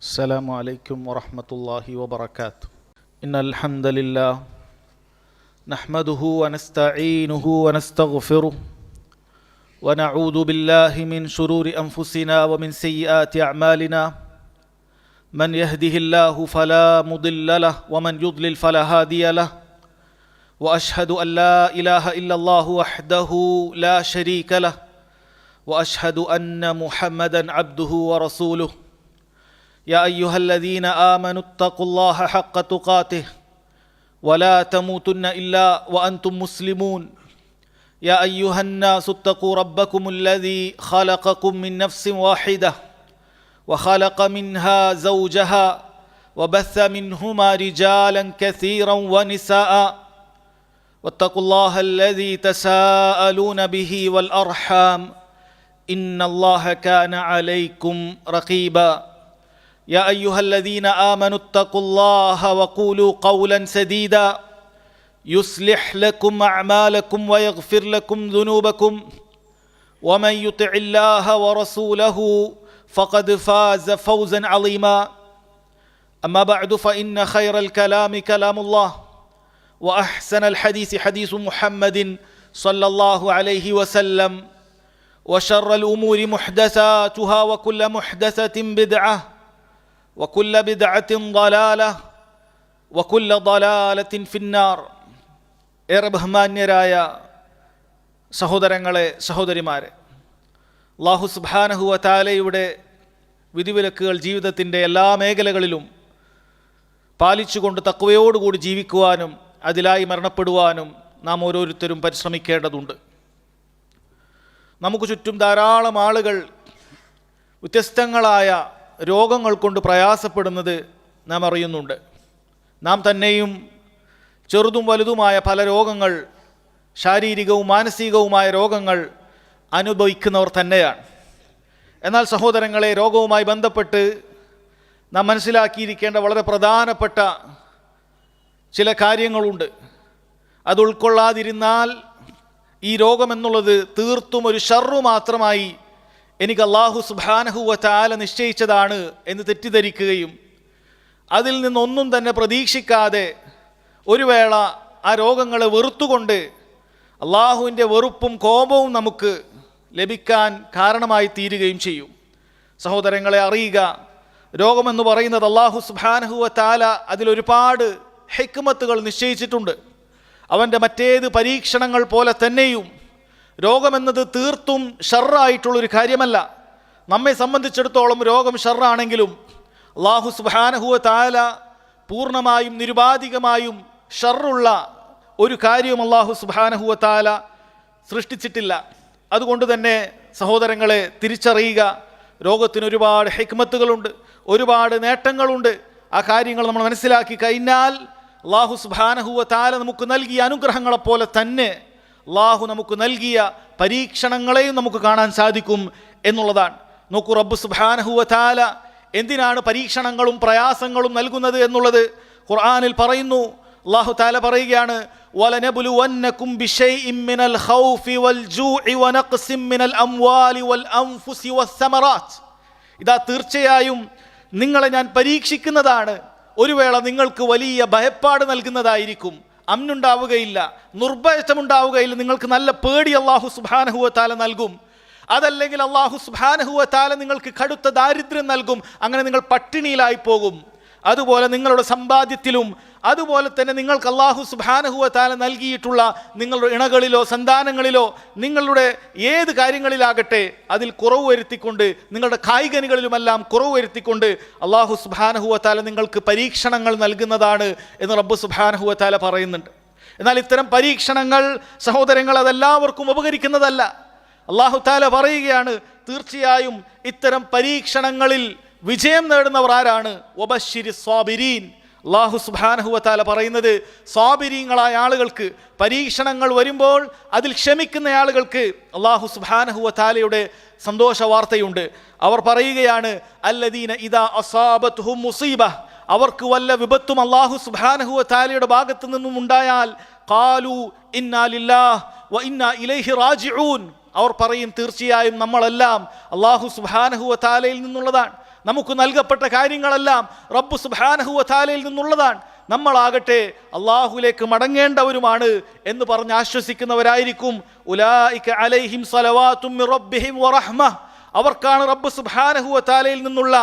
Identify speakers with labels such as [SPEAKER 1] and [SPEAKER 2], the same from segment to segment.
[SPEAKER 1] السلام عليكم ورحمة الله وبركاته. إن الحمد لله نحمده ونستعينه ونستغفره ونعوذ بالله من شرور أنفسنا ومن سيئات أعمالنا. من يهده الله فلا مضل له ومن يضلل فلا هادي له. وأشهد أن لا إله إلا الله وحده لا شريك له وأشهد أن محمدا عبده ورسوله. يا أيها الذين آمنوا اتقوا الله حق تقاته ولا تموتن إلا وأنتم مسلمون. يا أيها الناس اتقوا ربكم الذي خلقكم من نفس واحدة وخلق منها زوجها وبث منهما رجالا كثيرا ونساء واتقوا الله الذي تساءلون به والأرحام إن الله كان عليكم رقيبا. يا أيها الذين آمنوا اتقوا الله وقولوا قولا سديدا يصلح لكم أعمالكم ويغفر لكم ذنوبكم ومن يطع الله ورسوله فقد فاز فوزا عظيما. أما بعد فإن خير الكلام كلام الله وأحسن الحديث حديث محمد صلى الله عليه وسلم وشر الأمور محدثاتها وكل محدثة بدعة وكل بدعة ضلالة وكل ضلالة في النار. ഏറെ ബഹുമാന്യരായ സഹോദരങ്ങളെ, സഹോദരിമാരെ, അല്ലാഹു സുബ്ഹാനഹു വ തആലയുടെ വിധിവിലക്കുകൾ ജീവിതത്തിൻ്റെ എല്ലാ മേഖലകളിലും പാലിച്ചുകൊണ്ട് തഖ്വയോടുകൂടി ജീവിക്കുവാനും അതിലായി മരണപ്പെടുവാനും നാം ഓരോരുത്തരും പരിശ്രമിക്കേണ്ടതുണ്ട്. നമുക്ക് ചുറ്റും ധാരാളം ആളുകൾ വ്യത്യസ്തങ്ങളായ രോഗങ്ങൾ കൊണ്ട് പ്രയാസപ്പെടുന്നത് നാം അറിയുന്നുണ്ട്. നാം തന്നെയും ചെറുതും വലുതുമായ പല രോഗങ്ങൾ, ശാരീരികവും മാനസികവുമായ രോഗങ്ങൾ അനുഭവിക്കുന്നവർ തന്നെയാണ്. എന്നാൽ സഹോദരങ്ങളെ, രോഗവുമായി ബന്ധപ്പെട്ട് നാം മനസ്സിലാക്കിയിരിക്കേണ്ട വളരെ പ്രധാനപ്പെട്ട ചില കാര്യങ്ങളുണ്ട്. അത് ഉൾക്കൊള്ളാതിരുന്നാൽ ഈ രോഗമെന്നുള്ളത് തീർത്തും ഒരു ഷർറു മാത്രമായി എനിക്ക് അല്ലാഹു സുബ്ഹാനഹു വ തആല നിശ്ചയിച്ചതാണ് എന്ന് തെറ്റിദ്ധരിക്കുകയും അതിൽ നിന്നൊന്നും തന്നെ പ്രതീക്ഷിക്കാതെ ഒരു വേള ആ രോഗങ്ങളെ വെറുത്തുകൊണ്ട് അള്ളാഹുവിൻ്റെ വെറുപ്പും കോപവും നമുക്ക് ലഭിക്കാൻ കാരണമായി തീരുകയും ചെയ്യും. സഹോദരങ്ങളെ, അറിയുക, രോഗമെന്ന് പറയുന്നത് അല്ലാഹു സുബ്ഹാനഹു വ തആല അതിലൊരുപാട് ഹിക്മത്തുകൾ നിശ്ചയിച്ചിട്ടുണ്ട്. അവൻ്റെ മറ്റേത് പരീക്ഷണങ്ങൾ പോലെ തന്നെയും രോഗമെന്നത് തീർത്തും ഷർറായിട്ടുള്ളൊരു കാര്യമല്ല. നമ്മെ സംബന്ധിച്ചിടത്തോളം രോഗം ഷർറാണെങ്കിലും അല്ലാഹു സുബ്ഹാനഹു വ തആല പൂർണ്ണമായും നിരുപാധികമായും ഷർറുള്ള ഒരു കാര്യവും അല്ലാഹു സുബ്ഹാനഹു വ തആല സൃഷ്ടിച്ചിട്ടില്ല. അതുകൊണ്ട് തന്നെ സഹോദരങ്ങളെ, തിരിച്ചറിയുക, രോഗത്തിന് ഒരുപാട് ഹിക്മത്തുകളുണ്ട്, ഒരുപാട് നേട്ടങ്ങളുണ്ട്. ആ കാര്യങ്ങൾ നമ്മൾ മനസ്സിലാക്കി കഴിഞ്ഞാൽ അല്ലാഹു സുബ്ഹാനഹു വ തആല നമുക്ക് നൽകിയ അനുഗ്രഹങ്ങളെപ്പോലെ തന്നെ അല്ലാഹു നമുക്ക് നൽകിയ പരീക്ഷണങ്ങളെയും നമുക്ക് കാണാൻ സാധിക്കും എന്നുള്ളതാണ്. നോക്കൂ, റബ്ബ് സുബ്ഹാനഹു വ തആല എന്തിനാണ് പരീക്ഷണങ്ങളും പ്രയാസങ്ങളും നൽകുന്നത് എന്നുള്ളത് ഖുർആനിൽ പറയുന്നു. അല്ലാഹു തആല പറയുകയാണ്, വലനബ്ലുവന്നകും ബിശൈഇൻ മിനൽ ഖൗഫി വൽ ജൂഇ വനഖ്സിൻ മിനൽ അംവാലി വൽ അൻഫുസി വസ്സമറാത്ത്. ഇതാ, തീർച്ചയായും നിങ്ങളെ ഞാൻ പരീക്ഷിക്കുന്നതാണ്. ഒരു വേള നിങ്ങൾക്ക് വലിയ ഭയപ്പാട് നൽകുന്നതായിരിക്കും, അമ്നുണ്ടാവുകയില്ല, നിർഭയത്വമുണ്ടാവുകയില്ല, നിങ്ങൾക്ക് നല്ല പേടി അല്ലാഹു സുബ്ഹാനഹു വ തആല നൽകും. അതല്ലെങ്കിൽ അല്ലാഹു സുബ്ഹാനഹു വ തആല നിങ്ങൾക്ക് കടുത്ത ദാരിദ്ര്യം നൽകും, അങ്ങനെ നിങ്ങൾ പട്ടിണിയിലായി പോകും. അതുപോലെ നിങ്ങളുടെ സമ്പാദ്യത്തിലും അതുപോലെ തന്നെ നിങ്ങൾക്ക് അല്ലാഹു സുബ്ഹാനഹു വ തആല നൽകിയിട്ടുള്ള നിങ്ങളുടെ ഇണകളിലോ സന്താനങ്ങളിലോ നിങ്ങളുടെ ഏത് കാര്യങ്ങളിലാകട്ടെ അതിൽ കുറവ് വരുത്തിക്കൊണ്ട്, നിങ്ങളുടെ കായികനികളിലുമെല്ലാം കുറവ് വരുത്തിക്കൊണ്ട് അല്ലാഹു സുബ്ഹാനഹു വ തആല നിങ്ങൾക്ക് പരീക്ഷണങ്ങൾ നൽകുന്നതാണ് എന്ന് റബ്ബ് സുബ്ഹാനഹു വ തആല പറയുന്നുണ്ട്. എന്നാൽ ഇത്തരം പരീക്ഷണങ്ങൾ സഹോദരങ്ങൾ അതെല്ലാവർക്കും ഉപകരിക്കുന്നതല്ല. അല്ലാഹു തആല പറയുകയാണ്, തീർച്ചയായും ഇത്തരം പരീക്ഷണങ്ങളിൽ വിജയം നേടുന്നവർ ആരാണ്? വബശ്ശിരി സ്വാബിരീൻ. അല്ലാഹു സുബ്ഹാനഹു വ തആല പറയുന്നത്, സ്വാബിരീങ്ങളായ ആളുകൾക്ക്, പരീക്ഷണങ്ങൾ വരുമ്പോൾ അതിൽ ക്ഷമിക്കുന്ന ആളുകൾക്ക് അല്ലാഹു സുബ്ഹാനഹു വ തആലയുടെ സന്തോഷ വാർത്തയുണ്ട്. അവർ പറയുകയാണ്, അല്ലദീന ഇദാ അസാബത്ഹും മുസീബ, അവർക്ക് വല്ല വിപത്തും അല്ലാഹു സുബ്ഹാനഹു വ തആലയുടെ ഭാഗത്തു നിന്നും ഉണ്ടായാൽ ഖാലു ഇന്നാ ലില്ലാഹി വ ഇന്നാ ഇലൈഹി റാജിഊൻ, അവർ പറയും തീർച്ചയായും നമ്മളെല്ലാം അല്ലാഹു സുബ്ഹാനഹു വ തആലയിൽ നിന്നുള്ളതാണ്, നമുക്ക് നൽകപ്പെട്ട കാര്യങ്ങളെല്ലാം റബ്ബ് സുബ്ഹാനഹു വ തആലയിൽ നിന്നുള്ളതാണ്. നമ്മളാകട്ടെ അള്ളാഹുലേക്ക് മടങ്ങേണ്ടവരുമാണ് എന്ന് പറഞ്ഞ് ആശ്വസിക്കുന്നവരായിരിക്കും. ഉലൈക അലൈഹിം സ്വലവാത്തും മിർ റബ്ബിഹിം വറഹ്മ, അവർക്കാണ് റബ്ബ് സുബ്ഹാനഹു വ തആലയിൽ നിന്നുള്ള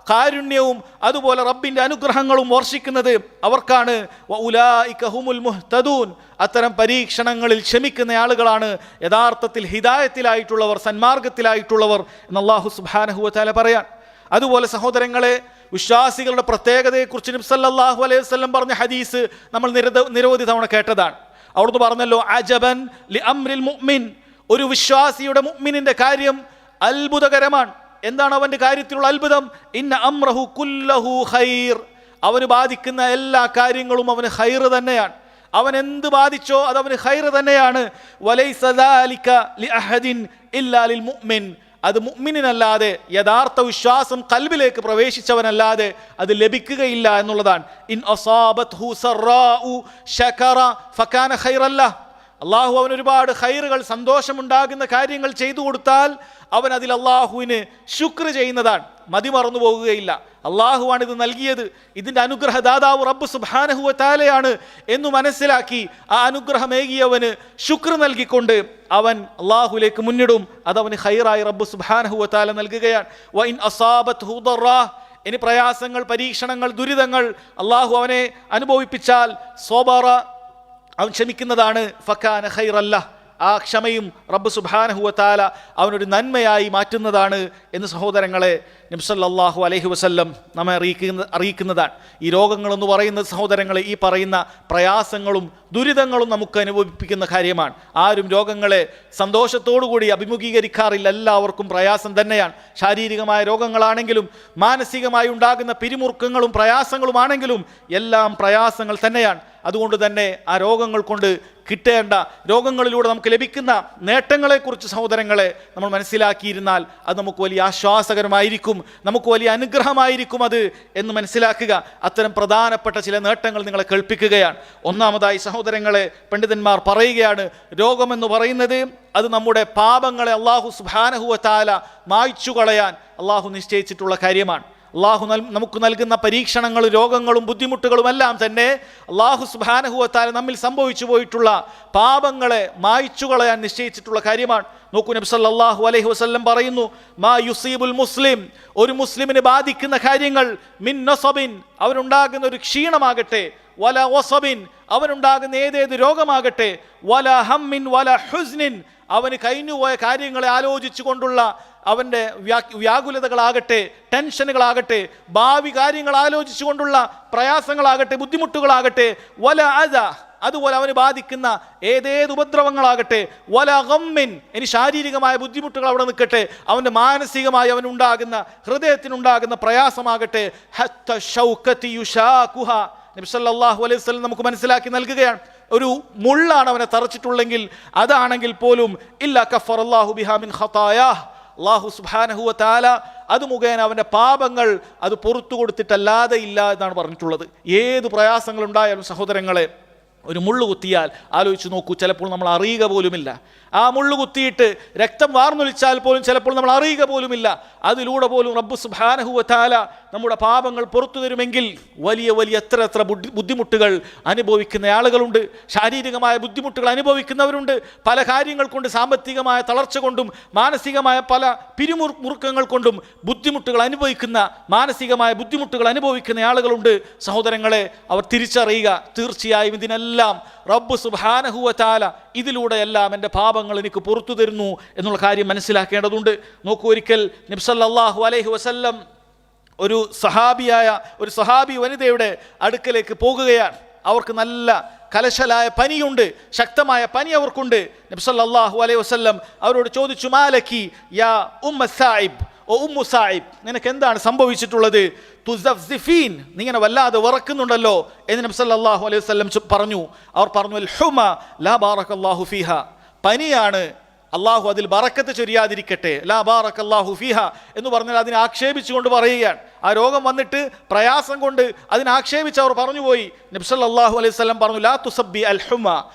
[SPEAKER 1] കാരുണ്യവും അതുപോലെ റബ്ബിൻ്റെ അനുഗ്രഹങ്ങളും വർഷിക്കുന്നത് അവർക്കാണ്. വഉലൈക ഹുമുൽ മുഹ്തദൂൻ, അത്തരം പരീക്ഷണങ്ങളിൽ ക്ഷമിക്കുന്ന ആളുകളാണ് യഥാർത്ഥത്തിൽ ഹിദായത്തിലായിട്ടുള്ളവർ, സന്മാർഗത്തിലായിട്ടുള്ളവർ എന്ന് അല്ലാഹു സുബ്ഹാനഹു വ തആല പറയാൻ. അതുപോലെ സഹോദരങ്ങളെ, വിശ്വാസികളുടെ പ്രത്യേകതയെക്കുറിച്ച് നബി സല്ലല്ലാഹു അലൈഹി വസല്ലം പറഞ്ഞ ഹദീസ് നമ്മൾ നിരവധി തവണ കേട്ടതാണ്. അവിടുന്ന് പറഞ്ഞല്ലോ, അജബൻ ലി അംരിൽ മുഅ്മിൻ, ഒരു വിശ്വാസിയുടെ മുഅ്മിനിന്റെ കാര്യം അത്ഭുതകരമാണ്. എന്താണ് അവന്റെ കാര്യത്തിലുള്ള അത്ഭുതം? ഇന്ന അംറഹു കുല്ലഹു ഖൈർ, അവന് ബാധിക്കുന്ന എല്ലാ കാര്യങ്ങളും അവന് ഖൈർ തന്നെയാണ്. അവൻ എന്ത് ബാധിച്ചോ അത് അവന് ഖൈർ തന്നെയാണ്. വലൈസ ദാലിക ലി അഹദിൻ ഇല്ലാ ലിൽ മുഅ്മിൻ, അത് മുഅ്മിനല്ലാതെ, യഥാർത്ഥ വിശ്വാസം ഖൽബിലേക്ക് പ്രവേശിച്ചവനല്ലാതെ അത് ലഭിക്കുകയില്ല എന്നുള്ളതാണ്. ഇൻ അസാബത്ഹു സറാഉ ശകറ ഫകാന ഖൈറൻ ലഹ്, അള്ളാഹു അവൻ ഒരുപാട് ഖൈറുകൾ, സന്തോഷമുണ്ടാകുന്ന കാര്യങ്ങൾ ചെയ്തു കൊടുത്താൽ അവൻ അതിൽ അള്ളാഹുവിന് ശുക്ർ ചെയ്യുന്നതാണ്, മതി മറന്നു പോകുകയില്ല. അള്ളാഹുവാണ് ഇത് നൽകിയത്, ഇതിൻ്റെ അനുഗ്രഹദാതാവ് റബ്ബ് സുബ്ഹാനഹു വ തആലയാണ് എന്ന് മനസ്സിലാക്കി ആ അനുഗ്രഹമേകിയവന് ശുക്ർ നൽകിക്കൊണ്ട് അവൻ അള്ളാഹുലേക്ക് മുന്നിടും. അതവന് ഖൈറായി റബ്ബ് സുബ്ഹാനഹു വ തആല നൽകുകയാണ്. വ ഇൻ അസാബത്ഹു ദറാ, ഇനി പ്രയാസങ്ങൾ, പരീക്ഷണങ്ങൾ, ദുരിതങ്ങൾ അള്ളാഹു അവനെ അനുഭവിപ്പിച്ചാൽ സ്വബറ, അവൻ ക്ഷമിക്കുന്നതാണ്. ഫകാന ഖൈറൻ ലഹ്, ആ ക്ഷമയും റബ്ബ് സുബ്ഹാനഹു വ തആല അവനൊരു നന്മയായി മാറ്റുന്നതാണ് എന്ന് സഹോദരങ്ങളെ നബി സല്ലല്ലാഹു അലൈഹി വസല്ലം നമ്മെ അറിയിക്കുന്നതാണ്. ഈ രോഗങ്ങളെന്ന് പറയുന്നത് സഹോദരങ്ങളെ, ഈ പറയുന്ന പ്രയാസങ്ങളും ദുരിതങ്ങളും നമുക്ക് അനുഭവിപ്പിക്കുന്ന കാര്യമാണ്. ആരും രോഗങ്ങളെ സന്തോഷത്തോടുകൂടി അഭിമുഖീകരിക്കാറില്ല. എല്ലാവർക്കും പ്രയാസം തന്നെയാണ്. ശാരീരികമായ രോഗങ്ങളാണെങ്കിലും മാനസികമായി ഉണ്ടാകുന്ന പിരിമുറുക്കങ്ങളും പ്രയാസങ്ങളുമാണെങ്കിലും എല്ലാം പ്രയാസങ്ങൾ തന്നെയാണ്. അതുകൊണ്ട് തന്നെ ആ രോഗങ്ങൾ കൊണ്ട് കിട്ടേണ്ട, രോഗങ്ങളിലൂടെ നമുക്ക് ലഭിക്കുന്ന നേട്ടങ്ങളെക്കുറിച്ച് സഹോദരങ്ങളെ നമ്മൾ മനസ്സിലാക്കിയിരുന്നാൽ അത് നമുക്ക് വലിയ ആശ്വാസകരമായിരിക്കും, നമുക്ക് വലിയ അനുഗ്രഹമായിരിക്കും അത് എന്ന് മനസ്സിലാക്കുക. അത്തരം പ്രധാനപ്പെട്ട ചില നേട്ടങ്ങൾ നിങ്ങളെ കേൾപ്പിക്കുകയാണ്. ഒന്നാമതായി സഹോദരങ്ങളെ, പണ്ഡിതന്മാർ പറയുകയാണ്, രോഗമെന്ന് പറയുന്നത് അത് നമ്മുടെ പാപങ്ങളെ അള്ളാഹു സുബ്ഹാനഹു വ തആല മായ്ച്ചു കളയാൻ അള്ളാഹു നിശ്ചയിച്ചിട്ടുള്ള കാര്യമാണ്. അള്ളാഹു നമുക്ക് നൽകുന്ന പരീക്ഷണങ്ങളും രോഗങ്ങളും ബുദ്ധിമുട്ടുകളും എല്ലാം തന്നെ അള്ളാഹു സുബ്ഹാനഹു വ തആല നമ്മിൽ സംഭവിച്ചു പോയിട്ടുള്ള പാപങ്ങളെ മായ്ച്ചു കളയാൻ നിശ്ചയിച്ചിട്ടുള്ള കാര്യമാണ്. നോക്കൂ, നബി സല്ലല്ലാഹു അലൈഹി വസല്ലം പറയുന്നു, മാ യുസീബുൽ മുസ്ലിം, ഒരു മുസ്ലിമിനെ ബാധിക്കുന്ന കാര്യങ്ങൾ, മിൻ നസബിൻ, അവനുണ്ടാകുന്ന ഒരു ക്ഷീണമാകട്ടെ, വല വസബിൻ, അവനുണ്ടാകുന്ന ഏതേത് രോഗമാകട്ടെ, വല ഹമ്മിൻ വല ഹുസ്നിൻ, അവന് കഴിഞ്ഞുപോയ കാര്യങ്ങളെ ആലോചിച്ചു കൊണ്ടുള്ള അവൻ്റെ വ്യാകുലതകളാകട്ടെ, ടെൻഷനുകളാകട്ടെ, ഭാവി കാര്യങ്ങൾ ആലോചിച്ചു കൊണ്ടുള്ള പ്രയാസങ്ങളാകട്ടെ, ബുദ്ധിമുട്ടുകളാകട്ടെ, വല അദ, അതുപോലെ അവന് ബാധിക്കുന്ന ഏതേത് ഉപദ്രവങ്ങളാകട്ടെ, വല ഗമ്മിൻ, ഇനി ശാരീരികമായ ബുദ്ധിമുട്ടുകൾ അവിടെ നിൽക്കട്ടെ, അവൻ്റെ മാനസികമായി അവനുണ്ടാകുന്ന, ഹൃദയത്തിനുണ്ടാകുന്ന പ്രയാസമാകട്ടെ, ഹത്ത ശൗകതി യുശാകുഹ, നബി സല്ലല്ലാഹു അലൈഹി വസല്ലം നമുക്ക് മനസ്സിലാക്കി നൽകുകയാണ്. ഒരു മുള്ളാണ് അവനെ തറച്ചിട്ടുള്ളെങ്കിൽ അതാണെങ്കിൽ പോലും ഇല്ല കഫറല്ലാഹു ബിഹാ മിൻ ഖതായാഹ്, അല്ലാഹു സുബ്ഹാനഹു വ തആല അത് മുഖേന അവൻ്റെ പാപങ്ങൾ അത് പുറത്തു കൊടുത്തിട്ടല്ലാതെ ഇല്ല എന്നാണ് പറഞ്ഞിട്ടുള്ളത്. ഏത് പ്രയാസങ്ങളുണ്ടായാലും സഹോദരങ്ങളെ, ഒരു മുള്ളു കുത്തിയാൽ ആലോചിച്ച് നോക്കൂ, ചിലപ്പോൾ നമ്മൾ അറിയുക പോലുമില്ല. ആ മുള്ളു കുത്തിയിട്ട് രക്തം വാർന്നൊലിച്ചാൽ പോലും ചിലപ്പോൾ നമ്മൾ അറിയുക പോലുമില്ല. അതിലൂടെ പോലും റബ്ബ് സുബ്ഹാനഹു വ തആല നമ്മുടെ പാപങ്ങൾ പുറത്തു തരുമെങ്കിൽ വലിയ വലിയ എത്ര ബുദ്ധിമുട്ടുകൾ അനുഭവിക്കുന്ന ആളുകളുണ്ട്. ശാരീരികമായ ബുദ്ധിമുട്ടുകൾ അനുഭവിക്കുന്നവരുണ്ട്. പല കാര്യങ്ങൾ കൊണ്ട്, സാമ്പത്തികമായ തളർച്ച കൊണ്ടും മാനസികമായ പല പിരിമുറുക്കങ്ങൾ കൊണ്ടും ബുദ്ധിമുട്ടുകൾ അനുഭവിക്കുന്ന, മാനസികമായ ബുദ്ധിമുട്ടുകൾ അനുഭവിക്കുന്ന ആളുകളുണ്ട്. സഹോദരങ്ങളെ, അവർ തിരിച്ചറിയുക, തീർച്ചയായും ഇതിനെല്ലാം റബ്ബ് സുബ്ഹാനഹു വ തആല ഇതിലൂടെയെല്ലാം എൻ്റെ പാപങ്ങൾ എനിക്ക് പുറത്തു തരുന്നു എന്നുള്ള കാര്യം മനസ്സിലാക്കേണ്ടതുണ്ട്. നോക്കൂ, ഒരിക്കൽ നബി സല്ലല്ലാഹു അലൈഹി വസല്ലം ഒരു സഹാബി വനിതയുടെ അടുക്കലേക്ക് പോകുകയാണ്. അവർക്ക് നല്ല കലശലായ പനിയുണ്ട്, ശക്തമായ പനി അവർക്കുണ്ട്. നബി സല്ലല്ലാഹു അലൈഹി വസല്ലം അവരോട് ചോദിച്ചു, മാലക്കി യാ ഉമ്മ സായിബ്, ഓ ഉമ്മു സായിബ്, നിനക്ക് എന്താണ് സംഭവിച്ചിട്ടുള്ളത്? തുസഫ്സിഫീൻ, നീ ഇങ്ങനെ വല്ലാതെ വിറക്കുന്നുണ്ടല്ലോ എന്ന് നബി സല്ലല്ലാഹു അലൈഹി വസല്ലം പറഞ്ഞു. അവർ പറഞ്ഞു, അൽ ഹുമ ലാ ബാറക്കല്ലാഹു ഫീഹ, പനിയാണ്, അള്ളാഹു അതിൽ ബറക്കത്ത് ചൊരിയാതിരിക്കട്ടെ, ലാ ബാറക്കല്ലാഹു ഫീഹ എന്ന് പറഞ്ഞാൽ അതിനെ ആക്ഷേപിച്ചുകൊണ്ട് പറയുകയാണ്. ആ രോഗം വന്നിട്ട് പ്രയാസം കൊണ്ട് അതിനാക്ഷേപിച്ച് അവർ പറഞ്ഞുപോയി. നബി സല്ലല്ലാഹു അലൈഹി വസല്ലം പറഞ്ഞു, ലാ തുസബ്ബി അൽ ഹുമ,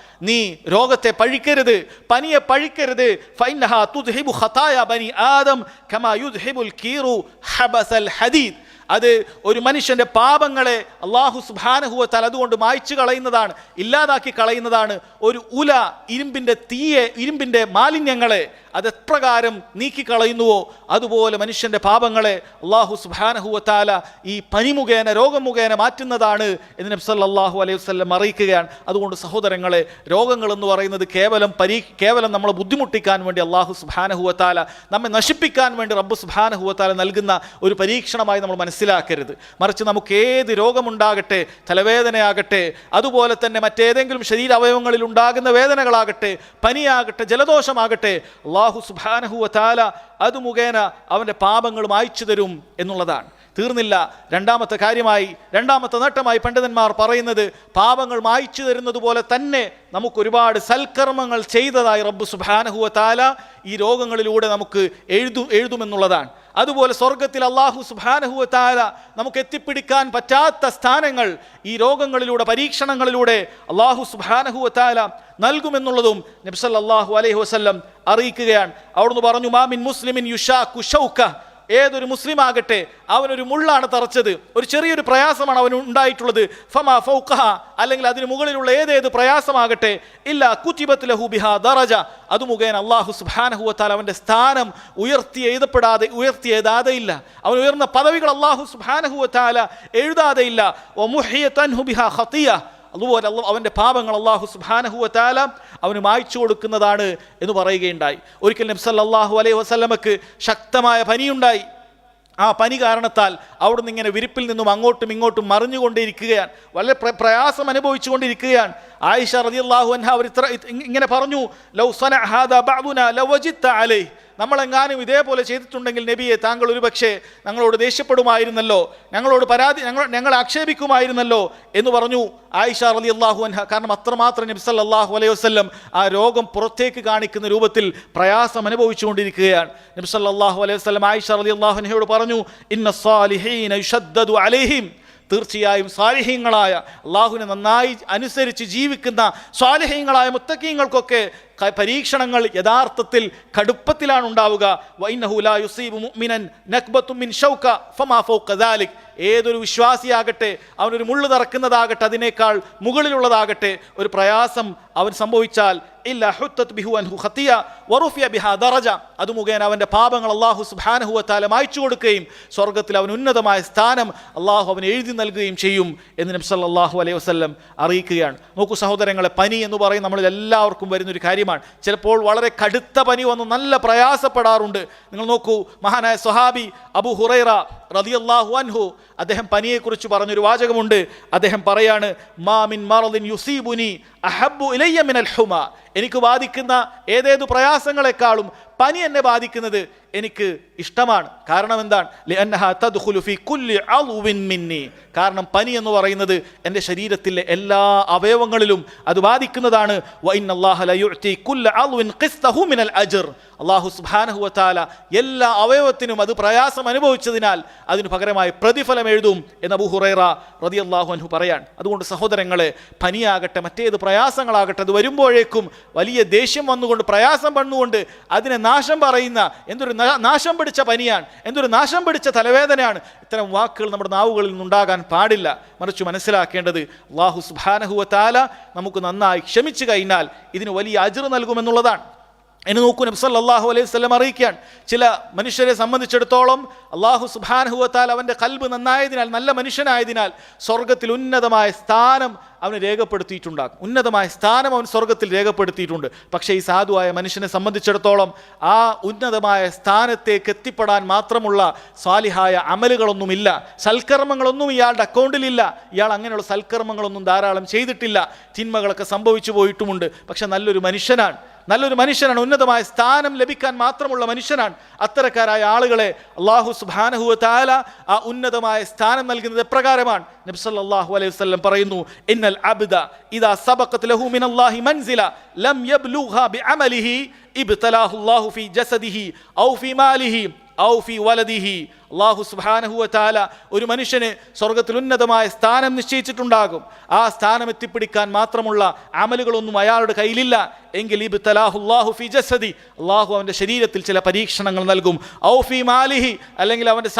[SPEAKER 1] നീ രോഗത്തെ പഴിക്കരുത്, പനിയെ പഴിക്കരുത്. ഫഇന്നഹാ തുദ്ഹിബു ഖതായ ബനി ആദം കമാ യുദ്ഹിബുൽ കീറു ഹബസൽ ഹദീദ്. അത് ഒരു മനുഷ്യൻ്റെ പാപങ്ങളെ അല്ലാഹു സുബ്ഹാനഹു വ തആല അതുകൊണ്ട് മായ്ച്ചു കളയുന്നതാണ്, ഇല്ലാതാക്കി കളയുന്നതാണ്. ഒരു ഉല ഇരുമ്പിൻ്റെ മാലിന്യങ്ങളെ അതെപ്രകാരം നീക്കിക്കളയുന്നുവോ അതുപോലെ മനുഷ്യൻ്റെ പാപങ്ങളെ അല്ലാഹു സുബ്ഹാനഹു വ തആല ഈ പനി മുഖേന, രോഗം മുഖേന മാറ്റുന്നതാണ് എന്ന് നബി സല്ലല്ലാഹു അലൈഹി വസല്ലം അറിയിക്കുകയാണ്. അതുകൊണ്ട് സഹോദരങ്ങളെ, രോഗങ്ങളെന്ന് പറയുന്നത് കേവലം നമ്മളെ ബുദ്ധിമുട്ടിക്കാൻ വേണ്ടി അല്ലാഹു സുബ്ഹാനഹു വ തആല, നമ്മെ നശിപ്പിക്കാൻ വേണ്ടി റബ്ബ് സുബ്ഹാനഹു വ തആല നൽകുന്ന ഒരു പരീക്ഷണമായി നമ്മൾ മനസ്സിലാക്കരുത്. മറിച്ച് നമുക്ക് ഏത് രോഗമുണ്ടാകട്ടെ, തലവേദനയാകട്ടെ, അതുപോലെ തന്നെ മറ്റേതെങ്കിലും ശരീരാവയവങ്ങളിൽ ഉണ്ടാകുന്ന വേദനകളാകട്ടെ, പനിയാകട്ടെ, ജലദോഷമാകട്ടെ, അല്ലാഹു സുബ്ഹാനഹു വ തആല അത് മുഖേന അവൻ്റെ പാപങ്ങൾ മായ്ച്ചു തരും എന്നുള്ളതാണ്. തീർന്നില്ല. രണ്ടാമത്തെ നേട്ടമായി പണ്ഡിതന്മാർ പറയുന്നത്, പാപങ്ങൾ മായ്ച്ചു തരുന്നത് പോലെ തന്നെ നമുക്കൊരുപാട് സൽക്കർമ്മങ്ങൾ ചെയ്തതായി റബ്ബ് സുബ്ഹാനഹു വ തആല ഈ രോഗങ്ങളിലൂടെ നമുക്ക് എഴുതുമെന്നുള്ളതാണ്. അതുപോലെ സ്വർഗത്തിൽ അല്ലാഹു സുബ്ഹാനഹു വ തആല നമുക്ക് എത്തിപ്പിടിക്കാൻ പറ്റാത്ത സ്ഥാനങ്ങൾ ഈ രോഗങ്ങളിലൂടെ, പരീക്ഷണങ്ങളിലൂടെ അല്ലാഹു സുബ്ഹാനഹു വ തആല നൽകുമെന്നുള്ളതും നബി സല്ലല്ലാഹു അലൈഹി വസല്ലം അറിയിക്കുകയാണ്. അവിടുന്ന് പറഞ്ഞു, മാ മിൻ മുസ്ലിമിൻ യുശാഖു ശൗക, ഏതൊരു മുസ്ലിം ആകട്ടെ അവനൊരു മുള്ളാണ് തറച്ചത്, ഒരു ചെറിയൊരു പ്രയാസമാണ് അവന് ഉണ്ടായിട്ടുള്ളത്, ഫമാ ഫൗഖഹ, അല്ലെങ്കിൽ അതിന് മുകളിലുള്ള ഏതേത് പ്രയാസമാകട്ടെ, ഇല്ലാ കുതിബത് ലഹു ബിഹാ ദറജ, അത് മുഖേന അല്ലാഹു സുബ്ഹാനഹു വ തആല അവൻ്റെ സ്ഥാനം ഉയർത്തിയെഴുതാതെയില്ല, അവൻ ഉയർന്ന പദവികൾ അല്ലാഹു സുബ്ഹാനഹു വ തആല എഴുതാതെയില്ല. വമുഹിയത അൻഹു ബിഹാ ഖതിയ, അതുപോലെ അവൻ്റെ പാപങ്ങൾ അല്ലാഹു സുബ്ഹാനഹു വ തആല അവന് മായ്ച്ചു കൊടുക്കുന്നതാണ് എന്ന് പറയുകയുണ്ടായി. ഒരിക്കൽ നബി സല്ലല്ലാഹു അലൈഹി വസല്ലമക്ക് ശക്തമായ പനിയുണ്ടായി. ആ പനി കാരണത്താൽ അവിടുന്ന് ഇങ്ങനെ വിരിപ്പിൽ നിന്നും അങ്ങോട്ടും ഇങ്ങോട്ടും മറിഞ്ഞുകൊണ്ടിരിക്കുകയാണ്, വളരെ പ്രയാസം അനുഭവിച്ചു കൊണ്ടിരിക്കുകയാണ്. ആയിഷ റളിയല്ലാഹു അൻഹ അവർ ഇങ്ങനെ പറഞ്ഞു, ലൗ സനഅ ഹാദാ ബഅദുനാ ലവജിത്ത അലൈഹി, നമ്മളെങ്ങാനും ഇതേപോലെ ചെയ്തിട്ടുണ്ടെങ്കിൽ നബിയെ, താങ്കൾ ഒരു പക്ഷേ ഞങ്ങളോട് ദേഷ്യപ്പെടുമായിരുന്നല്ലോ, ഞങ്ങളെ ആക്ഷേപിക്കുമായിരുന്നല്ലോ എന്ന് പറഞ്ഞു ആയിഷ റളിയല്ലാഹു അൻഹ. കാരണം അത്രമാത്രം നബി സല്ലല്ലാഹു അലൈഹി വസല്ലം ആ രോഗം പുറത്തേക്ക് കാണിക്കുന്ന രൂപത്തിൽ പ്രയാസം അനുഭവിച്ചുകൊണ്ടിരിക്കുകയാണ്. നബി സല്ലല്ലാഹു അലൈഹി വസല്ലം ആയിഷ റളിയല്ലാഹു അൻഹയോട് പറഞ്ഞു, ഇന്ന സ്വാലിഹീന യുശദ്ദദു അലൈഹിം, തീർച്ചയായും സാലിഹീങ്ങളായ, അള്ളാഹുവിനെ നന്നായി അനുസരിച്ച് ജീവിക്കുന്ന സാലിഹീങ്ങളായ മുത്തഖീങ്ങൾക്കൊക്കെ പരീക്ഷണങ്ങൾ യഥാർത്ഥത്തിൽ കടുപ്പത്തിലാണ് ഉണ്ടാവുക. വഇന്നഹു ലാ യുസീബു മുഅ്മിനൻ നക്ബത്തുൻ മിൻ ഷൗക ഫമാ ഫൗക ദാലിക്, ഏതൊരു വിശ്വാസിയാകട്ടെ അവനൊരു മുള്ളു തറക്കുന്നതാകട്ടെ, അതിനേക്കാൾ മുകളിലുള്ളതാകട്ടെ ഒരു പ്രയാസം അവൻ സംഭവിച്ചാൽ, ഇല്ലാ ഹുത്തത് ബിഹു അൻഹു ഖതിയ വറുഫിയ ബിഹാ ദറജ, അത് മുഖേന അവൻ്റെ പാപങ്ങൾ അല്ലാഹു സുബ്ഹാനഹു വ തആല മായ്ച്ചു കൊടുക്കുകയും സ്വർഗ്ഗത്തിൽ അവൻ ഉന്നതമായ സ്ഥാനം അല്ലാഹു അവൻ എഴുതി നൽകുകയും ചെയ്യും എന്ന് നബി സല്ലല്ലാഹു അലൈഹി വസല്ലം അറിയിക്കുകയാണ്. നോക്കൂ സഹോദരങ്ങളെ, പനി എന്ന് പറയുന്നത് നമ്മളിൽ എല്ലാവർക്കും വരുന്നൊരു കാര്യമാണ്. ചിലപ്പോൾ വളരെ കടുത്ത പനി വന്ന് നല്ല പ്രയാസപ്പെടാറുണ്ട്. നിങ്ങൾ നോക്കൂ, മഹാനായ സ്വഹാബി അബൂ ഹുറൈറ റളിയല്ലാഹു അൻഹു, അദ്ദേഹം പനിയെക്കുറിച്ച് പറഞ്ഞൊരു വാചകമുണ്ട്. അദ്ദേഹം പറയാണ്, മാ മിൻ മറദിൻ യുസീബുനി അഹബ്ബു ഇലയ്യ മിനൽ ഹുമ, എനിക്ക് ബാധിക്കുന്ന ഏതേതു പ്രയാസങ്ങളെക്കാളും പനി എന്നെ ബാധിക്കുന്നത് എനിക്ക് ഇഷ്ടമാണ്. കാരണം എന്താണ്? ലിഅന്നഹാ തദ്ഖുലു ഫീ കുല്ലി അദ്വിൻ മിന്നി, കാരണം പനി എന്ന് പറയുന്നത് എൻ്റെ ശരീരത്തിലെ എല്ലാ അവയവങ്ങളിലും അത് ബാധിക്കുന്നതാണ്. വഇന്നല്ലാഹ ലയുഅതി കുല്ല അദ്വിൻ ഖിസ്തഹു മിനൽ അജ്ർ, അല്ലാഹു സുബ്ഹാനഹു വ തആല എല്ലാ അവയവത്തിനും അത് പ്രയാസം അനുഭവിച്ചതിനാൽ അതിന് പകരമായി പ്രതിഫലം എഴുതും എന്ന് അബൂ ഹുറൈറ റളിയല്ലാഹു അൻഹു പറയാൻ. അതുകൊണ്ട് സഹോദരങ്ങളെ, പനിയാകട്ടെ മറ്റേത് പ്രയാസങ്ങളാകട്ടെ, അത് വരുമ്പോഴേക്കും വലിയ ദേഷ്യം വന്നുകൊണ്ട്, പ്രയാസം വന്നുകൊണ്ട് അതിനെ നാശം പറയുന്ന, എന്തൊരു നാശം പിടിച്ച പനിയാണ്, എന്തൊരു നാശം പിടിച്ച തലവേദനയാണ്, ഇത്തരം വാക്കുകൾ നമ്മുടെ നാവുകളിൽ നിന്നുണ്ടാകാൻ പാടില്ല. മറിച്ച് മനസ്സിലാക്കേണ്ടത്, അല്ലാഹു സുബ്ഹാനഹു വ തആല നമുക്ക് നന്നായി ക്ഷമിച്ചു കഴിഞ്ഞാൽ ഇതിന് വലിയ അജ്ർ നൽകുമെന്നുള്ളതാണ്. ഇനി നോക്കൂ, നബി സല്ലല്ലാഹു അലൈഹി വസല്ലം അറിയിക്കുകയാണ്, ചില മനുഷ്യരെ സംബന്ധിച്ചിടത്തോളം അല്ലാഹു സുബ്ഹാനഹു വ തആല അവൻ്റെ ഖൽബ് നന്നായതിനാൽ, നല്ല മനുഷ്യനായതിനാൽ സ്വർഗ്ഗത്തിൽ ഉന്നതമായ സ്ഥാനം അവന് രേഖപ്പെടുത്തിയിട്ടുണ്ടാകും. ഉന്നതമായ സ്ഥാനം അവൻ സ്വർഗ്ഗത്തിൽ രേഖപ്പെടുത്തിയിട്ടുണ്ട്. പക്ഷേ ഈ സാധുവായ മനുഷ്യനെ സംബന്ധിച്ചിടത്തോളം ആ ഉന്നതമായ സ്ഥാനത്തേക്ക് എത്തിപ്പെടാൻ മാത്രമുള്ള സാലിഹായ അമലുകളൊന്നുമില്ല, സൽക്കർമ്മങ്ങളൊന്നും ഇയാളുടെ അക്കൗണ്ടിലില്ല. ഇയാൾ അങ്ങനെയുള്ള സൽക്കർമ്മങ്ങളൊന്നും ധാരാളം ചെയ്തിട്ടില്ല, തിന്മകളൊക്കെ സംഭവിച്ചു പോയിട്ടുമുണ്ട്. പക്ഷെ നല്ലൊരു മനുഷ്യനാണ്, ഉന്നതമായ സ്ഥാനം ലഭിക്കാൻ മാത്രമുള്ള മനുഷ്യനാണ്. അത്തരക്കാരായ ആളുകളെ അല്ലാഹു സുബ്ഹാനഹു വ തആല ആ ഉന്നതമായ സ്ഥാനം നൽകുന്നത് എപ്രകാരമാണ്? നബി സല്ലല്ലാഹു അലൈഹി വസല്ലം പറയുന്നു, ഇന്നൽ അബ്ദ ഇദാ സബഖത് ലഹു മിനല്ലാഹി മൻസില ലം യബ്ലുഗ്ഹാ ബിഅമലിഹി ഇബ്തലാഹു അല്ലാഹു ഫീ ജസദിഹി ഔ ഫീ മാലിഹി ഔ ഫി വലദിഹി. അല്ലാഹു സുബ്ഹാനഹു വ തആല ഒരു മനുഷ്യന് സ്വർഗ്ഗത്തിൽ ഉന്നതമായ സ്ഥാനം നിശ്ചയിച്ചിട്ടുണ്ടാകും. ആ സ്ഥാനം എത്തിപ്പിടിക്കാൻ മാത്രമുള്ള അമലുകളൊന്നും അയാളുടെ കയ്യിലില്ല എങ്കിൽ ഇബ്തലാഹു അല്ലാഹു ഫി ജസദി, അല്ലാഹു അവൻ്റെ ശരീരത്തിൽ ചില പരീക്ഷണങ്ങൾ നൽകും. ഔ ഫി മാലിഹി, അല്ലെങ്കിൽ അവൻ്റെ